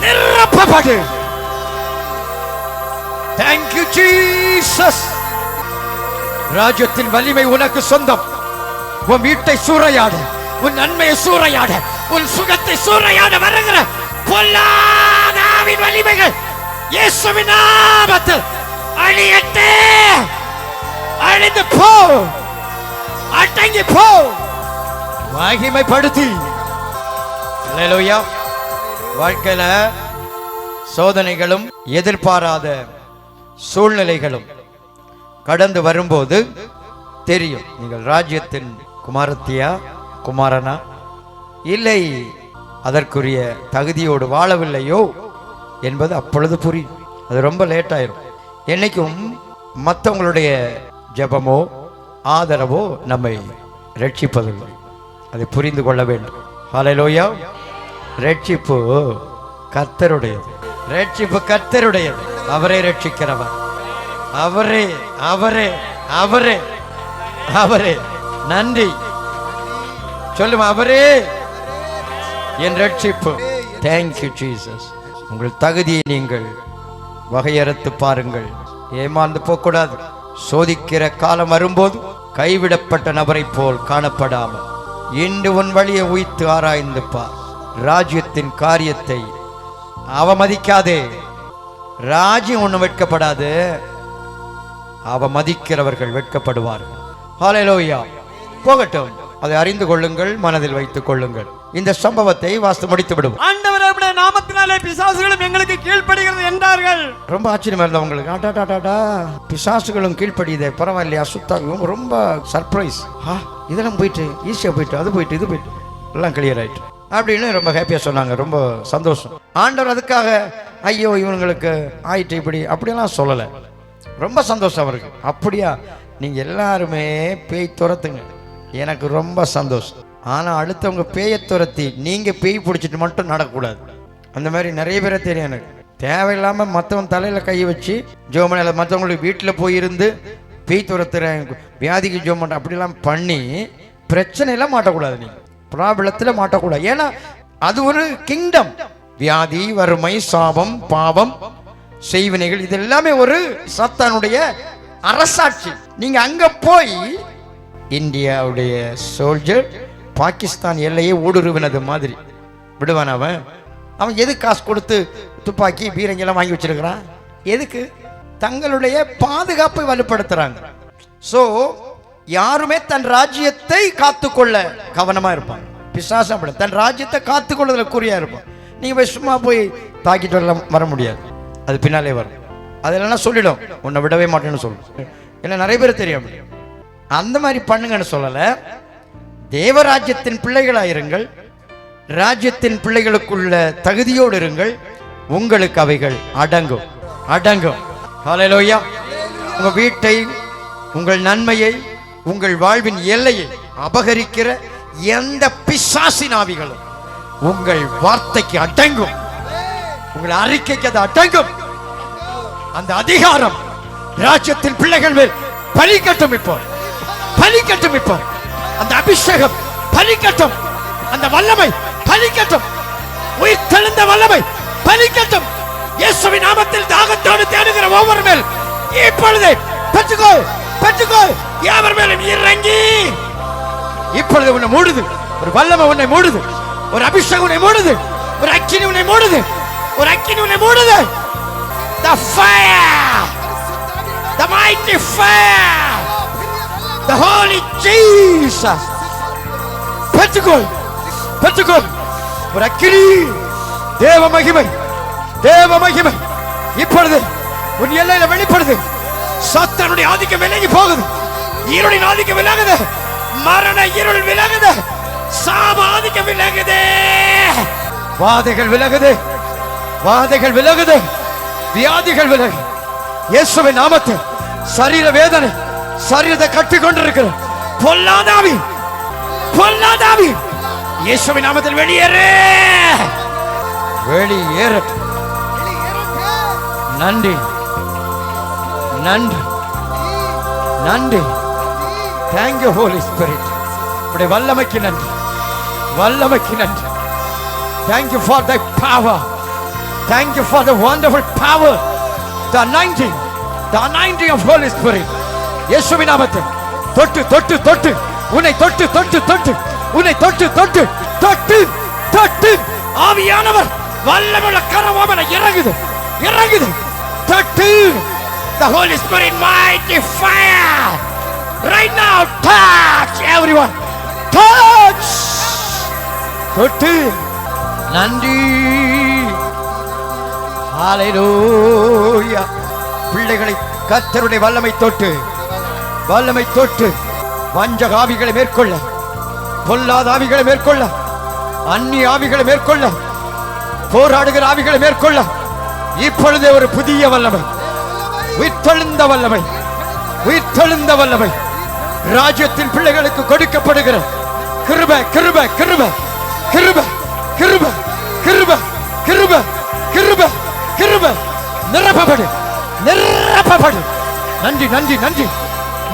[SPEAKER 3] நிரப்பப்படு. Thank you Jesus. ராஜ்யத்தின் வலிமை உனக்கு சொந்தம். உன் வீட்டை சூறையாட, உன் நன்மையை சூறையாட, உன் சுகத்தை சூறையாட வருகிற பொல்லாத ஆவியின் வலிமைகள் இயேசுவின் நாமத்தில் அழியட்டே. அழிந்து போ, அடங்கி போ, மகிமைப்படுத்தி. அல்லேலூயா. வாழ்க்கையில சோதனைகளும் எதிர்பாராத சூழ்நிலைகளும் கடந்து வரும்போது தெரியும் நீங்கள் ராஜ்யத்தின் குமாரத்தியா, குமாரனா, இல்லை அதற்குரிய தகுதியோடு வாழவில்லையோ என்பது அப்பொழுது புரியும். அது ரொம்ப லேட் ஆயிரும். என்னைக்கும் மற்றவங்களுடைய ஜெபமோ ஆதரவோ நம்மை ரட்சிப்பதில்லை. அதை புரிந்து கொள்ள வேண்டும். ஹல்லேலூயா. ரட்சிப்பு கர்த்தருடையது, ரட்சிப்பு கர்த்தருடையது. அவரே ரட்சிக்கிறவர், அவரே, அவரே, அவரே, அவரே. நன்றி சொல்லும், அவரே என் ரட்சிப்பு. Thank you Jesus. உங்கள் தகுதியை நீங்கள் வகையறுத்து பாருங்கள். ஏமாந்து போகக்கூடாது. சோதிக்கிற காலம் வரும்போது கைவிடப்பட்ட நபரை போல் காணப்படாமல் இன்று உன் வழியை உய்த்து ஆராய்ந்து பார். ராஜ்யத்தின் காரியத்தை அவமதிக்காதே. ராஜ்யம் ஒன்றும் வெட்கப்படாது, அவமதிக்கிறவர்கள் வெட்கப்படுவார்கள். ஹல்லேலூயா. போகட்டும், அதை அறிந்து கொள்ளுங்கள், மனதில் வைத்துக் கொள்ளுங்கள். இந்த சம்பவத்தை வாஸ்து முடித்து விடும்.
[SPEAKER 4] ஆண்டவரே உம்முடைய நாமத்தினாலே பிசாசுகளும் எங்களுக்கு கீழ்ப்படிகிறது என்றார்கள்.
[SPEAKER 3] ரொம்ப ஆச்சரியமா இருந்தவங்களுக்கு, பிசாசுகளும் கீழ்ப்படியுதே, பரவாயில்லையா, சுத்தம். ரொம்ப சர்ப்ரைஸ்.
[SPEAKER 2] இதெல்லாம் போயிட்டு ஈஸியாக போயிட்டு அது போயிட்டு இது போயிட்டு எல்லாம் கிளியர் ஆயிட்டு அப்படின்னு ரொம்ப ஹாப்பியாக சொன்னாங்க. ரொம்ப சந்தோஷம். ஆண்டவர் அதுக்காக ஐயோ இவங்களுக்கு ஆயிட்டு இப்படி அப்படியெல்லாம் சொல்லலை. ரொம்ப சந்தோஷம் அவருக்கு. அப்படியா, நீங்கள் எல்லாருமே பேய் துரத்துங்க, எனக்கு ரொம்ப சந்தோஷம். ஆனால் அடுத்தவங்க பேயை துரத்தி நீங்கள் பேய் பிடிச்சிட்டு மட்டும் நடக்கக்கூடாது. அந்த மாதிரி நிறைய பேரை தெரியும் எனக்கு. தேவையில்லாமல் மற்றவன் தலையில் கை வச்சு ஜோமனையில் மற்றவங்களுக்கு வீட்டில் போயிருந்து பேய் துரத்துறேன் வியாதிக்கு ஜோமன் அப்படிலாம் பண்ணி பிரச்சனையெல்லாம் மாட்டக்கூடாது. நீங்கள் ப்ராப்ளத்தில் மாட்டக்கூடாது. ஏன்னா அது ஒரு கிங்டம். வியாதி, வறுமை, சாபம், பாவம், செய்வினைகள் இது எல்லாமே ஒரு சாத்தானுடைய அரசாட்சி. நீங்க அங்க போய் இந்தியாவுடைய சோல்ஜர் பாகிஸ்தான் எல்லையை ஊடுருவினது மாதிரி விடுவான். அவன் எதுக்கு காசு கொடுத்து துப்பாக்கி பீரங்கெல்லாம் வாங்கி வச்சிருக்கிறான்? எதுக்கு? தங்களுடைய பாதுகாப்பை வலுப்படுத்துறாங்க. ஸோ யாருமே தன் ராஜ்யத்தை காத்துக்கொள்ள கவனமா இருப்பான். பிசாசம் அப்படி தன் ராஜ்யத்தை காத்துக்கொள்வதில் குறியா இருப்பான். நீங்க போய் சும்மா போய் தாக்கிட்டு வர முடியாது, அது பின்னாலே வரும். அதெல்லாம் சொல்லிடும், உன்னை விடவே மாட்டேன்னு சொல்லும். ஏன்னா நிறைய பேர் தெரியும். அந்த மாதிரி பண்ணுங்கன்னு சொல்லலை. தேவராஜ்யத்தின் பிள்ளைகளாயிருங்கள், ராஜ்யத்தின் பிள்ளைகளுக்குள்ள தகுதியோடு இருங்கள், உங்களுக்கு அவைகள் அடங்கும் அடங்கும். ஹல்லேலூயா. உங்க வீட்டை, உங்கள் நன்மையை, உங்கள் வாழ்வின் எல்லையை அபகரிக்கிற எந்த பிசாசின் ஆவிகளும் உங்கள் வார்த்தைக்கு அடங்கும், உங்கள் அறிக்கைக்கு அது அடங்கும். அந்த அதிகாரம் ராஜ்யத்தின் பிள்ளைகள் மேல் பலிக்கட்டும். இப்போ பலிக்கட்டும். இப்போ அந்த அபிஷேகம் பலிக்கட்டும். அந்த வல்லமை பலிக்கட்டும். உயிர் தெழுந்த வல்லமை பலிக்கட்டும். இயேசுவின் நாமத்தில் தாகத்தோடு தேடுகிற ஒவ்வொரு மேல் இப்பொழுது பெற்றுக்கோ பெற்றுக்கோ. யாவர் மேலும் இறங்கி இப்பொழுது உன்னை மூடுது. ஒரு வல்லமை உன்னை மூடுது. ஒரு அபிஷேகம் உன்னை மூடுது. ஒரு அக்கினி உன்னை மூடுது. ஒரு அக்கினி உன்னை மூடுது. The fire, the mighty fire, the holy Jesus. பெற்றுக்கொள் பெற்றுக்கொள். ஒரு அக்கினி, தேவ மகிமை, தேவ மகிமை இப்பொழுது உன் எல்லையில வெளிப்படுது. சாத்தானுடைய ஆதிக்கம் விலகி போகுது. இருளின் ஆதிக்கம் விலகுது. மரண இருள் விலகுது. சாப ஆதிக்கம் விலகுது. வாதைகள் விலகுது. வாதைகள் விலகுது. வியாதிகள் விலகு. இயேசுவின் நாமத்தில் சரீர வேதனை, சரீரத்தை கட்டிக் கொண்டிருக்கிற பொல்லாதாவி, பொல்லாதாவி இயேசுவின் நாமத்தில் வெளியேறு. வெளியேறு. நன்றி நன்றி நன்றி. Thank you Holy Spirit. உடைய வல்லமைக்கு நன்றி, வல்லமைக்கு நன்றி. Thank you for thy power. Thank you for the wonderful power, the anointing of Holy Spirit. இயேசுவின் நாமத்தில் தொட்டு தொட்டு தொட்டு உன்னை தொட்டு தொட்டு தொட்டு உன்னை தொட்டு தொட்டு தொட்டு தொட்டு ஆவியானவர் வல்லமையுள்ள கரமாமன இறங்குது இறங்குது. தொட்டு. The Holy Spirit mighty fire right now. Touch everyone. Touch. தொட்டு. நன்றி. ஹல்லேலூயா. பிள்ளைகளை கர்த்தருடைய வல்லமை தொட்டு, வல்லமை தொட்டு வஞ்சக ஆவிகளை மேற்கொள்ள, பொல்லாத ஆவிகளை மேற்கொள்ள, அந்நிய ஆவிகளை மேற்கொள்ள, போராடுகிற ஆவிகளை மேற்கொள்ள இப்பொழுதே ஒரு புதிய வல்லமை, உயிர்த்தெழுந்த வல்லமை, உயிர்த்தெழுந்த வல்லமை ராஜ்யத்தின் பிள்ளைகளுக்கு கொடுக்கப்படுகிற கிருபை கிருபை கிருபை கிருபை கிருபை கிருபை கிருபை கிருபை கிருபை. நிரப்பப்படு நிரப்பப்படு. நன்றி நன்றி நன்றி.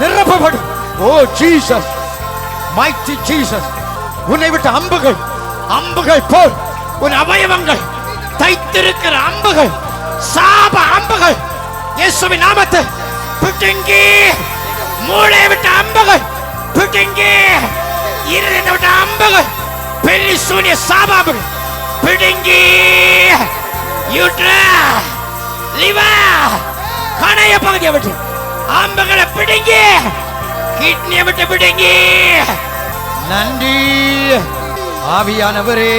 [SPEAKER 2] நிரப்பப்படு. ஓ ஜீசஸ், மைட்டி ஜீசஸ். உன்னை விட்ட அம்புகள், அம்புகள் போல் உன் அவயவங்கள் தைத்திருக்கிற அம்புகள், சாப அம்புகள் இயேசுவின் நாமத்தில் பிடுங்கி. மூளையை விட்ட அம்புகள் பிடுங்கி. இருதயத்தை விட்ட அம்புகள், பெல்லி சூனிய சாப அம்புகள் பிடுங்கி. யூட்ரா, லிவர், கணைய பகுதியை விட்டு அம்புகளை பிடுங்கி. கிட்னியை விட்டு பிடுங்கி. நன்றி ஆவியானவரே.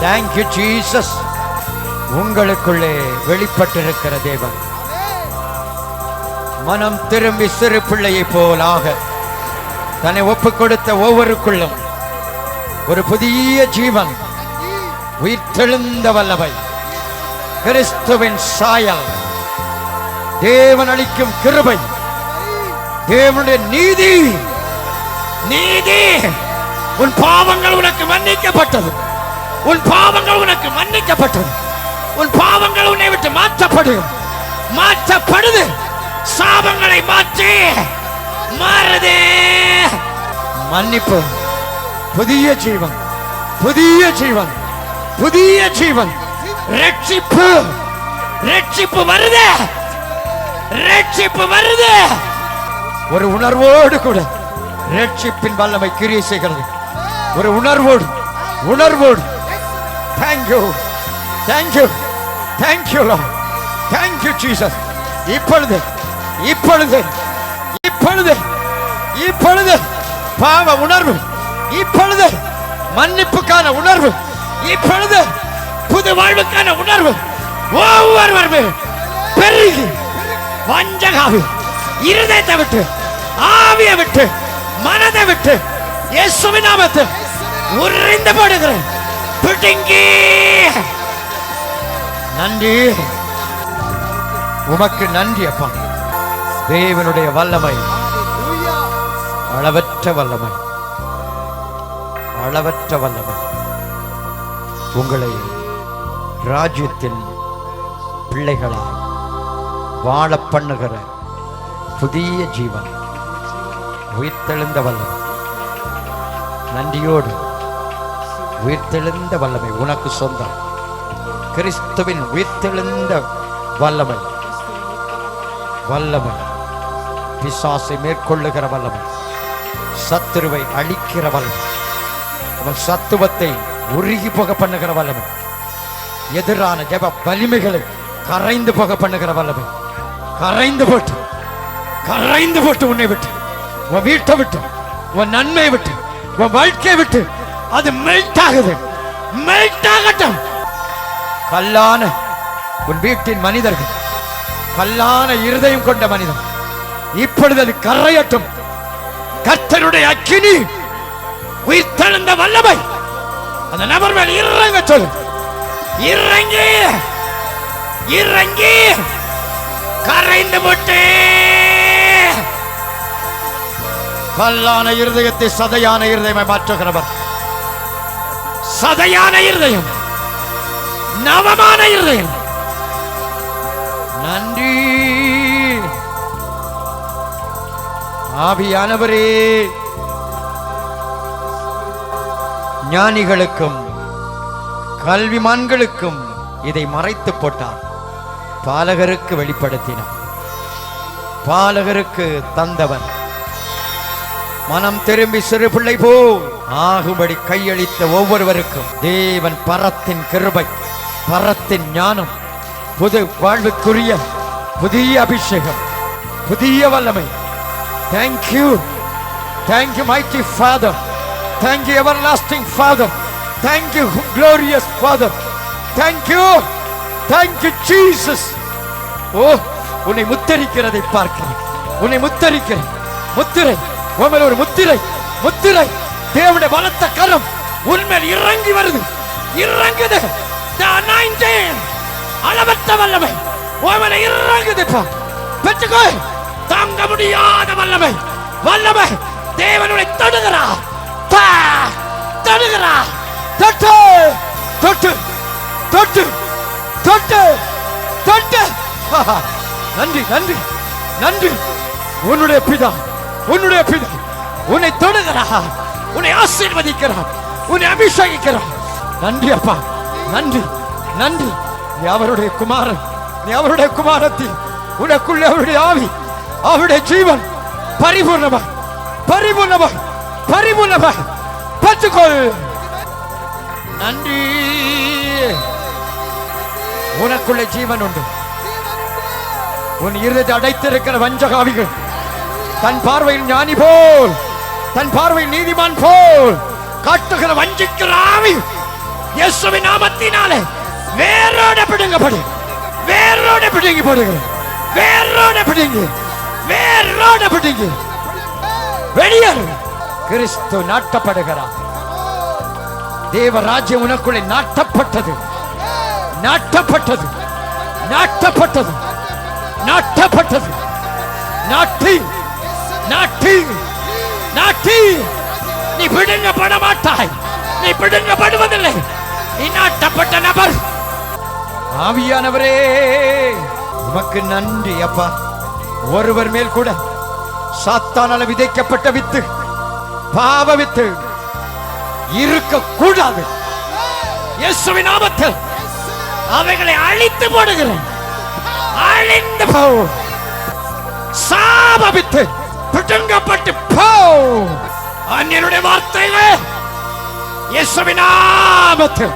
[SPEAKER 2] Thank you Jesus. உங்களுக்குள்ளே வெளிப்பட்டிருக்கிற தேவன் மனம் திரும்பி சிறு பிள்ளையை போலாக
[SPEAKER 3] தன்னை ஒப்பு கொடுத்த ஒவ்வொருக்குள்ளும் ஒரு புதிய ஜீவன், உயிர்த்தெழுந்த வல்லமை, கிறிஸ்துவின் சாயல், தேவன் அளிக்கும் கிருபை, தேவனுடைய நீதி. நீதி, உன் பாவங்கள் உனக்கு மன்னிக்கப்பட்டது. உன் பாவங்கள் உனக்கு மன்னிக்கப்பட்டது. உன் பாவங்கள் உன்னை விட்டு மாற்றப்படுது. சாபங்களை மாற்றி மாறுது. மன்னிப்பு, புதிய ஜீவன், புதிய ஜீவன், புதிய ஜீவன், ரட்சிப்பு, ரட்சிப்பு வருது, ரட்சிப்பு வருது. ஒரு உணர்வோடு கூட ரட்சிப்பின் வல்லமை கிரியை செய்கிறது. ஒரு உணர்வோடு, உணர்வோடு. Thank you, thank you, thank you Lord, thank you Jesus. இப்பொழுது இப்பொழுது இப்பொழுது இப்பொழுது பாவ உணர்வு, இப்பொழுது மன்னிப்புக்கான உணர்வு, இப்பொழுது புது வாழ்வுக்கான உணர்வு ஒவ்வொருவரும் பெருகி வஞ்சகாவி இருதயத்தை விட்டு, ஆவியை விட்டு, மனதை விட்டு இயேசுவின் நாமத்தில் உறிந்து போடுகிறேன். பிடுங்கி. நன்றி, உமக்கு நன்றி அப்பா. தேவனுடைய வல்லமை அளவற்ற வல்லமை, அளவற்ற வல்லமை. உங்களை ராஜ்யத்தின் பிள்ளைகளாய் வாழ பண்ணுகிற புதிய ஜீவன், உயிர்த்தெழுந்த வல்லமை. நன்றியோடு உயிர்த்தெழுந்த வல்லமை உனக்கு சொந்தம். கிறிஸ்துவின் உயிர்த்தெழுந்த வல்லமை, வல்லமை, பிசாசை மேற்கொள்ளுகிற வல்லமை, சத்துருவை அழிக்கிற வல்லமை, அவன் சத்துவத்தை உருகி போக பண்ணுகிற வல்லமை, எதிரான ஜெப வலிமைகளை கரைந்து போக பண்ணுகிற வல்லமை. கரைந்து போட்டு, கரைந்து போட்டு உன்னை விட்டு, உன் வீட்டை விட்டு, உன் நன்மையை விட்டு, உன் வாழ்க்கையை விட்டு அது மெல்ட் ஆகுது. மெல்ட் ஆகட்டும். கல்லான உன் வீட்டின் மனிதர்கள், கல்லான இருதயம் கொண்ட மனிதன், இப்பொழுது அது கரையட்டும். கர்த்தருடைய அக்கினி, உயிர்த்தெழுந்த வல்லமை அந்த நபர் மேல் இறங்க சொல்லு. இறங்கி இறங்கி கரைந்து போட்டு கல்லான இருதயத்தை சதையான இருதயமை மாற்றுகிறவர். சதையான இருதயம், நவமான இருதயம். நன்றி ஆவியானவரே. ஞானிகளுக்கும் கல்விமான்களுக்கும் இதை மறைத்து போட்டார், பாலகருக்கு வெளிப்படுத்தினார். பாலகருக்கு தந்தவர் மனம் திரும்பி சிறு பிள்ளை போ ஆகும்படி கையளித்த ஒவ்வொருவருக்கும் தேவன் பரத்தின் கிருபை, பரத்தின் ஞானம், புது வாழ்வுக்குரிய புதிய அபிஷேகம், புதிய வல்லமை. Thank you, thank you mighty father, thank you everlasting father, thank you glorious father, thank you, thank you Jesus. ஓ, உன்னை முத்தரிக்கிறதை பார்க்கிறேன், உன்னை முத்தரிக்கிறேன். முத்திரை, உன்மேல் ஒரு முத்திரை, முத்திரை. தேவனுடைய பலத்த கரம் உன்மேல் இறங்கி வருது, இறங்குது. அளவற்ற வல்லமை உன்மேல் இறங்குது. பெற்றுக்கோ. தாங்க முடியாத வல்லமை, வல்லமை. தேவனுடைய தொடுகிறா, தொடுகிறா. தொட்டு தொட்டு தொட்டு தொட்டு தொட்டு. நன்றி, நன்றி, நன்றி. உன்னுடைய பிதா, உன்னுடைய பிதா உன்னை தொடுகிறார், உன்னை ஆசீர்வதிக்கிறார், உன்னை அபிஷேகிக்கிறார். நன்றி அப்பா, நன்றி, நன்றி. நீ அவருடைய குமாரன், நீ அவருடைய குமாரத்தி. உனக்குள்ளே அவருடைய ஆவி, அவருடைய ஜீவன் பரிபூர்ணமாய், பரிபூர்ணமாய், பரிபூர்ணமாய் பெற்றுக்கொள். நன்றி. உனக்குள்ளே ஜீவன் உண்டு. உன் இருதயத்தை அடைத்திருக்கிற வஞ்சகாவிகள் தன் பார்வையில் ஞானி போல், தன் பார்வையில் நீதிமான் போல் காட்டுகிற வஞ்சிக்கிற ஆவி இயேசுவின் நாமத்தினாலே வேரோட பிடுங்கப்படு, வேரோட பிடுங்கி போடுகிறேன், வேரோட பிடுங்கி, வேரோட பிடுங்கி வெளியேறு, கிறிஸ்து நாட்டப்படுகிறார். தேவராஜ்யம் உனக்குள்ளே நாட்டப்பட்டது, நாட்டப்பட்டது, நாட்டப்பட்டது, நாட்டப்பட்டது. நாட்டி நாட்டி நாட்டி நீ பிடுங்கப்பட மாட்டாய், நீ பிடுங்கப்படுவதில்லை. நீ நாட்டப்பட்ட நபர். ஆவியானவரே உமக்கு நன்றி அப்பா. ஒருவர் மேல் கூட சாத்தானால விதைக்கப்பட்ட வித்து, பாவ வித்து இருக்க கூடாது. இயேசுவின் நாமத்தில் அவைகளை அழித்து போடுகிறேன். அழிந்து போ. சாப வித்து பிடுங்கப்பட்டு போ. அந்நியனுடைய வார்த்தையிலே இயேசுவின் நாமத்தில்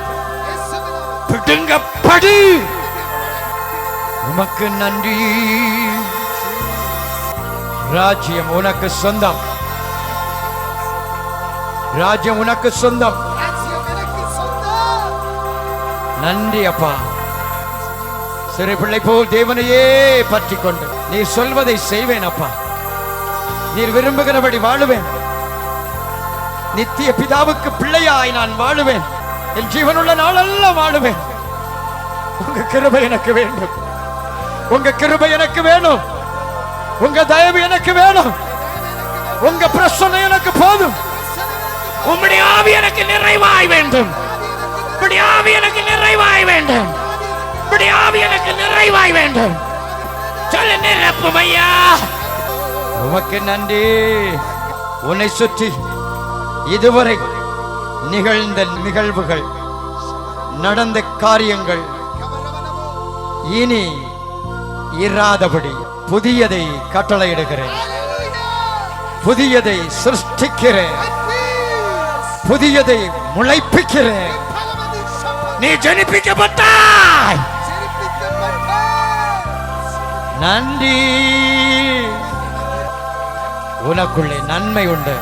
[SPEAKER 3] பிடுங்கப்படு. உமக்கு நன்றி. ராஜ்யம் உனக்கு சொந்தம், ராஜ்யம் உனக்கு சொந்தம். நன்றி அப்பா. சிறு பிள்ளை போல் தேவனையே பற்றி கொண்டு நீர் சொல்வதை செய்வேன் அப்பா. நீர் விரும்புகிறபடி வாழுவேன். நித்திய பிதாவுக்கு பிள்ளையாய் நான் வாழுவேன். என் ஜீவனுள்ள நாளெல்லாம் வாழுவேன். உங்க கிருபை எனக்கு வேண்டும், உங்க கிருபை எனக்கு வேணும், உங்க தயவு எனக்கு வேணும், உங்க பிரசன்னை எனக்கு போதும். உம்முடைய ஆவி எனக்கு நிறைவாய் வேண்டும், உம்முடைய ஆவி எனக்கு நிறைவாய் வேண்டும், உம்முடைய ஆவி எனக்கு நிறைவாய் வேண்டும். சொல்ல நிரப்பும் ஐயா. உமக்கு நன்றி. உன்னை சுற்றி இதுவரை நிகழ்ந்த நிகழ்வுகள், நடந்த காரியங்கள் இனி இராதபடி புதியதை கட்டளையிடுகிறேன், புதியதை சிருஷ்டிக்கிறேன், புதியதை முளைப்பிக்கிறேன். நீ ஜனிப்பிக்கப்பட்டாய். நன்றி. உனக்குள்ளே நன்மை உண்டு,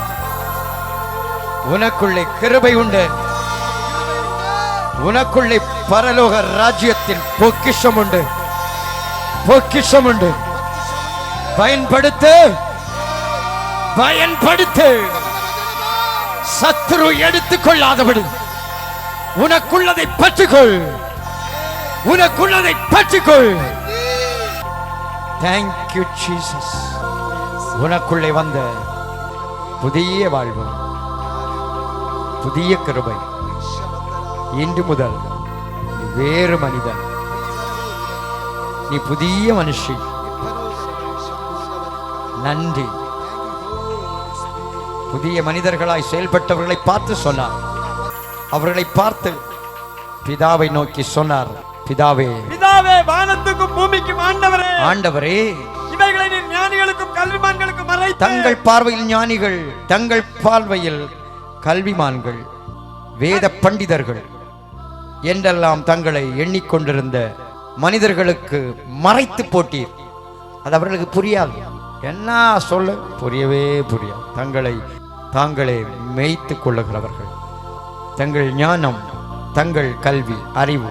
[SPEAKER 3] உனக்குள்ளே கிருபை உண்டு, உனக்குள்ளே பரலோக ராஜ்யத்தின் பொக்கிஷம் உண்டு, பொக்கிஷம் உண்டு. பயன்படுத்து, பயன்படுத்து. சத்துரு எடுத்துக் கொள்ளாதபடி உனக்குள்ளதை பற்றிக்கொள், உனக்குள்ளதை பற்றிக்கொள். Thank you Jesus. உனக்குள்ளே வந்த புதிய வாழ்வு, புதிய கிருபை, இன்று முதல் நீ வேறு மனிதன், நீ புதிய மனுஷி. நன்றி. புதிய மனிதர்களாய் செயல்பட்டவர்களை பார்த்து சொன்னார். அவர்களை பார்த்து பிதாவை நோக்கி சொன்னார், பிதாவே,
[SPEAKER 4] பிதாவே, வானத்துக்கும் பூமிக்கும் ஆண்டவரே,
[SPEAKER 3] ஆண்டவரே,
[SPEAKER 4] இவைகளை நீர் ஞானிகளுக்கும் கல்விமான்களுக்கும் மறைத்து,
[SPEAKER 3] தங்கள் பார்வையில் ஞானிகள், தங்கள் பார்வையில் கல்விமான்கள், வேத பண்டிதர்கள் என்றெல்லாம் தங்களை எண்ணிக்கொண்டிருந்த மனிதர்களுக்கு மறைத்து போட்டீர். அது அவர்களுக்கு புரியாது. என்ன சொல்ல புரியவே புரியாது. தங்களை தாங்களே மேய்த்து கொள்ளுகிறவர்கள், தங்கள் ஞானம், தங்கள் கல்வி, அறிவு,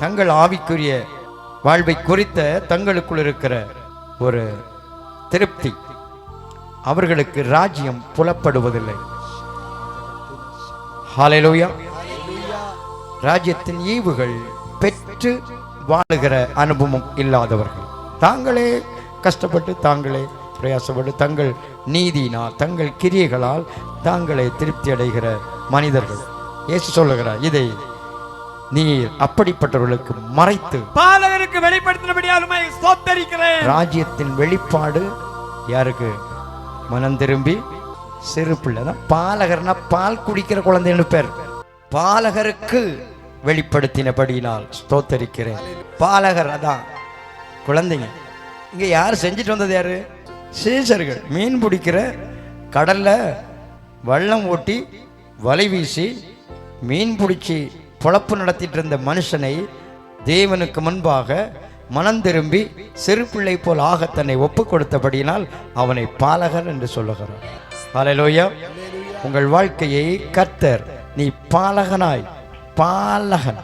[SPEAKER 3] தங்கள் ஆவிக்குரிய வாழ்வை குறித்த தங்களுக்குள் இருக்கிற ஒரு திருப்தி, அவர்களுக்கு ராஜ்யம் புலப்படுவதில்லை. ஹல்லேலூயா. ராஜ்யத்தின் ஈவுகள் பெற்று வாழுகிற அனுபவம் இல்லாதவர்கள், தாங்களே கஷ்டப்பட்டு, தாங்களே பிரயாசப்பட்டு, தங்கள் நீதியினால், தங்கள் கிரியைகளால் தாங்களே திருப்தி அடைகிற மனிதர்கள். இயேசு சொல்லுகிறார், இதை நீர் அப்படிப்பட்டவர்களுக்கு மறைத்து
[SPEAKER 4] பாலகருக்கு வெளிப்படுத்தினபடியால் உம்மை ஸ்தோத்திரிக்கிறேன்.
[SPEAKER 3] ராஜ்யத்தின் வெளிப்பாடு யாருக்கு? மனம் திரும்பி சிறு பிள்ளை தான். பாலகர்னா பால் குடிக்கிற குழந்தைன்னு பேர். பாலகருக்கு வெளிப்படுத்தினபடியினால் ஸ்தோத்தரிக்கிறேன். பாலகர் அதான் குழந்தைங்க. இங்க யார் செஞ்சுட்டு வந்தது? யாரு? சீசர்கள். மீன் பிடிக்கிற, கடல்ல வள்ளம் ஓட்டி வலை வீசி மீன் பிடிச்சி பொழப்பு நடத்திட்டு இருந்த மனுஷனை தேவனுக்கு முன்பாக மனம் திரும்பி சிறு பிள்ளை போல் ஆக தன்னை ஒப்பு கொடுத்தபடியினால் அவனை பாலகர் என்று சொல்லுகிறார். ஹல்லேலூயா. உங்கள் வாழ்க்கையை கர்த்தர், நீ பாலகனாய், பாலகன்,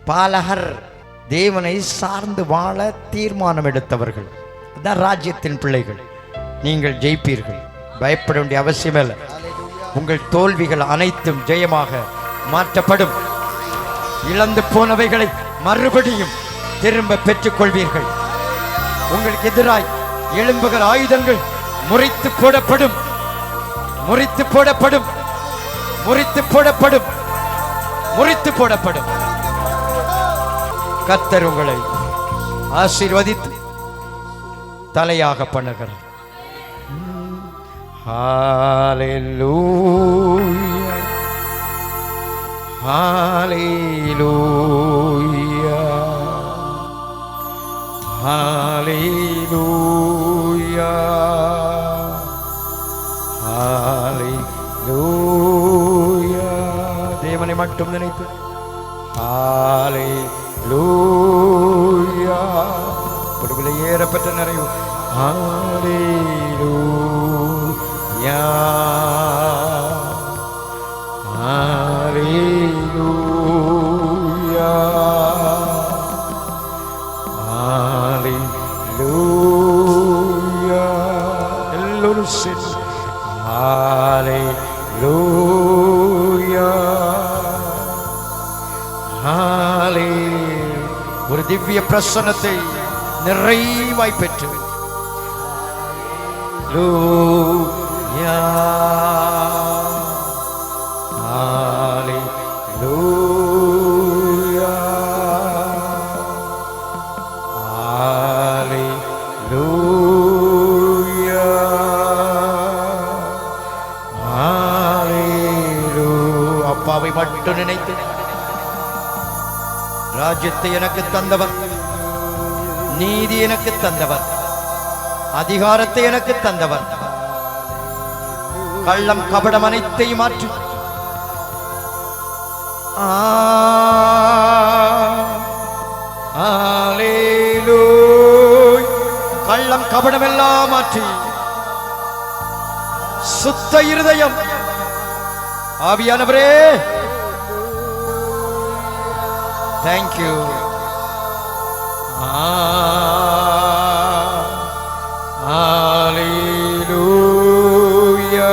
[SPEAKER 3] பாலகர், தேவனை சார்ந்து வாழ தீர்மானம் எடுத்தவர்கள், அதான் ராஜ்யத்தின் பிள்ளைகள். நீங்கள் ஜெயிப்பீர்கள். பயப்பட வேண்டிய அவசியமே இல்லை. உங்கள் தோல்விகள் அனைத்தும் ஜெயமாக மாற்றப்படும். இழந்து போனவைகளை மறுபடியும் திரும்ப பெற்றுக் கொள்வீர்கள். உங்களுக்கு எதிராய் எழும்புகிற ஆயுதங்கள் முறித்து போடப்படும், முறித்து போடப்படும், முறித்து போடப்படும், முறித்து போடப்படும். கர்த்தர் உங்களை ஆசீர்வதித்து தலையாக பண்ணுகிறார். ஹalleluya, ஹalleluya, ஹalleluya, ஹalleluya. தேவனை மட்டும் நினைத்து ஹalleluya. பொறுப்பிலே ஏறப்பட்ட நிறைவு ஹalleluya, ஹalleluya, ஹalleluya. எல்லோரும் சேர்ந்து ஹalleluya, ஹalleluya. ஒரு திவ்ய பிரசன்னத்தை நிறைவாய் பெற்று ஹalleluya, ஹalleluya, ஹalleluya, ஹalleluya. அப்பாவை மட்டும் நினைத்து ராஜ்யத்தை எனக்கு தந்தவர், நீதி எனக்கு தந்தவர், அதிகாரத்தை எனக்கு தந்தவர், கள்ளம் கபடம் அனைத்தையும் மாற்றி கள்ளம் கபடம் எல்லாம் மாற்றி சுத்த இருதயம் ஆவியானவரே தேங்க்யூ. ஹalleluya,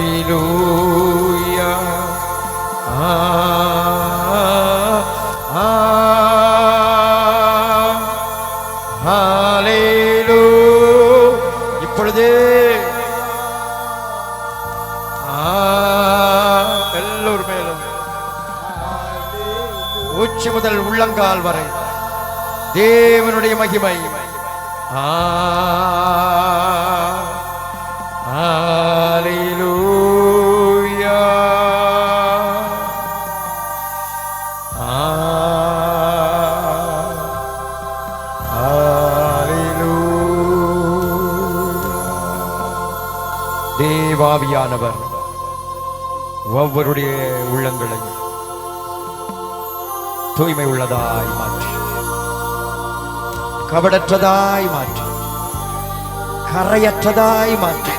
[SPEAKER 3] ஹalleluya, ஹalleluya. இப்பொழுது எல்லோர் மேலும் உச்சி முதல் உள்ளங்கால் வரை தேவனுடைய மகிமை. ஹalleluya, ஹalleluya. தேவாவியானவர் ஒவ்வொருடைய உள்ளங்களையும் தூய்மை உள்ளதாய் மாற்றி, கபடற்றதாய் மாற்றி, கரையற்றதாய் மாற்றி,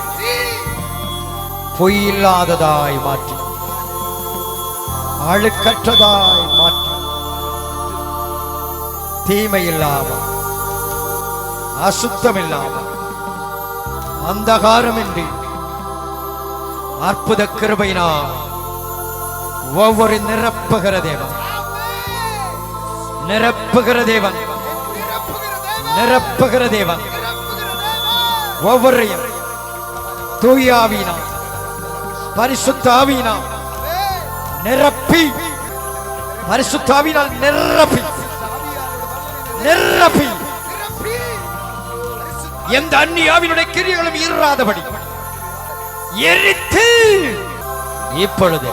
[SPEAKER 3] பொய்யில்லாததாய் மாற்றி, அழுக்கற்றதாய் மாற்றி, தீமை இல்லாமல், அசுத்தம் இல்லாமல், அந்தகாரமின்றி அற்புத கிருபையினால் ஒவ்வொரு நிரப்புகிற தேவன், நிரப்புகிற தேவன், நிரப்புகிற தேவன் ஒவ்வொருவரையும் தூய ஆவியினால், பரிசுத்த ஆவியினால் நிரப்பி, பரிசுத்த ஆவியினால் நிரப்பி, நிரப்பி எந்த அந்நிய ஆவியினுடைய கிரியைகளும் இராதபடி எரித்து இப்பொழுது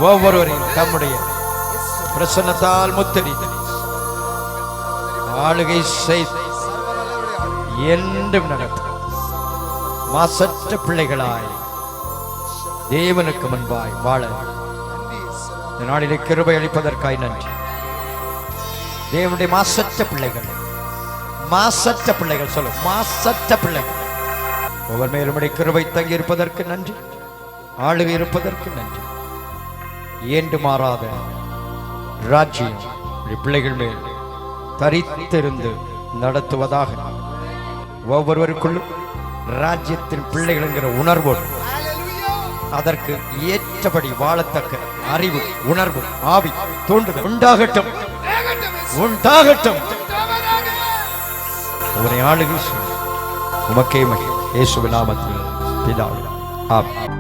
[SPEAKER 3] ஒவ்வொருவரையும் தம்முடைய பிரசன்னத்தால் முத்திரி ஆளுகை செய்து என்றும் நடத்தும் மாசற்ற பிள்ளைகளாய் தேவனுக்கு முன்பாய் வாழ இந்த நாளிலே கிருபை அளிப்பதற்காய் நன்றி. தேவனுடைய மாசற்ற பிள்ளைகள், மாசற்ற பிள்ளைகள் சொல்லும், மாசற்ற பிள்ளைகள் ஒவ்வொரு மேலும் கிருபை தங்கி இருப்பதற்கு நன்றி, ஆளுகை இருப்பதற்கு நன்றி. என்று மாறாத ராஜ்யம் பிள்ளைகள் மேல்
[SPEAKER 2] தரித்திருந்து நடத்துவதாக. ஒவ்வொருவருக்குள்ளும் ராஜ்யத்தின் பிள்ளைகள் என்கிற உணர்வோடு அதற்கு ஏற்றபடி வாழத்தக்க அறிவு, உணர்வு, ஆவி தோன்றுதல் உண்டாகட்டும், உண்டாகட்டும். உன்னை ஆளுகை உமக்கே மகிமை. இயேசுவின் நாமத்தில் பிதாவே ஆமென்.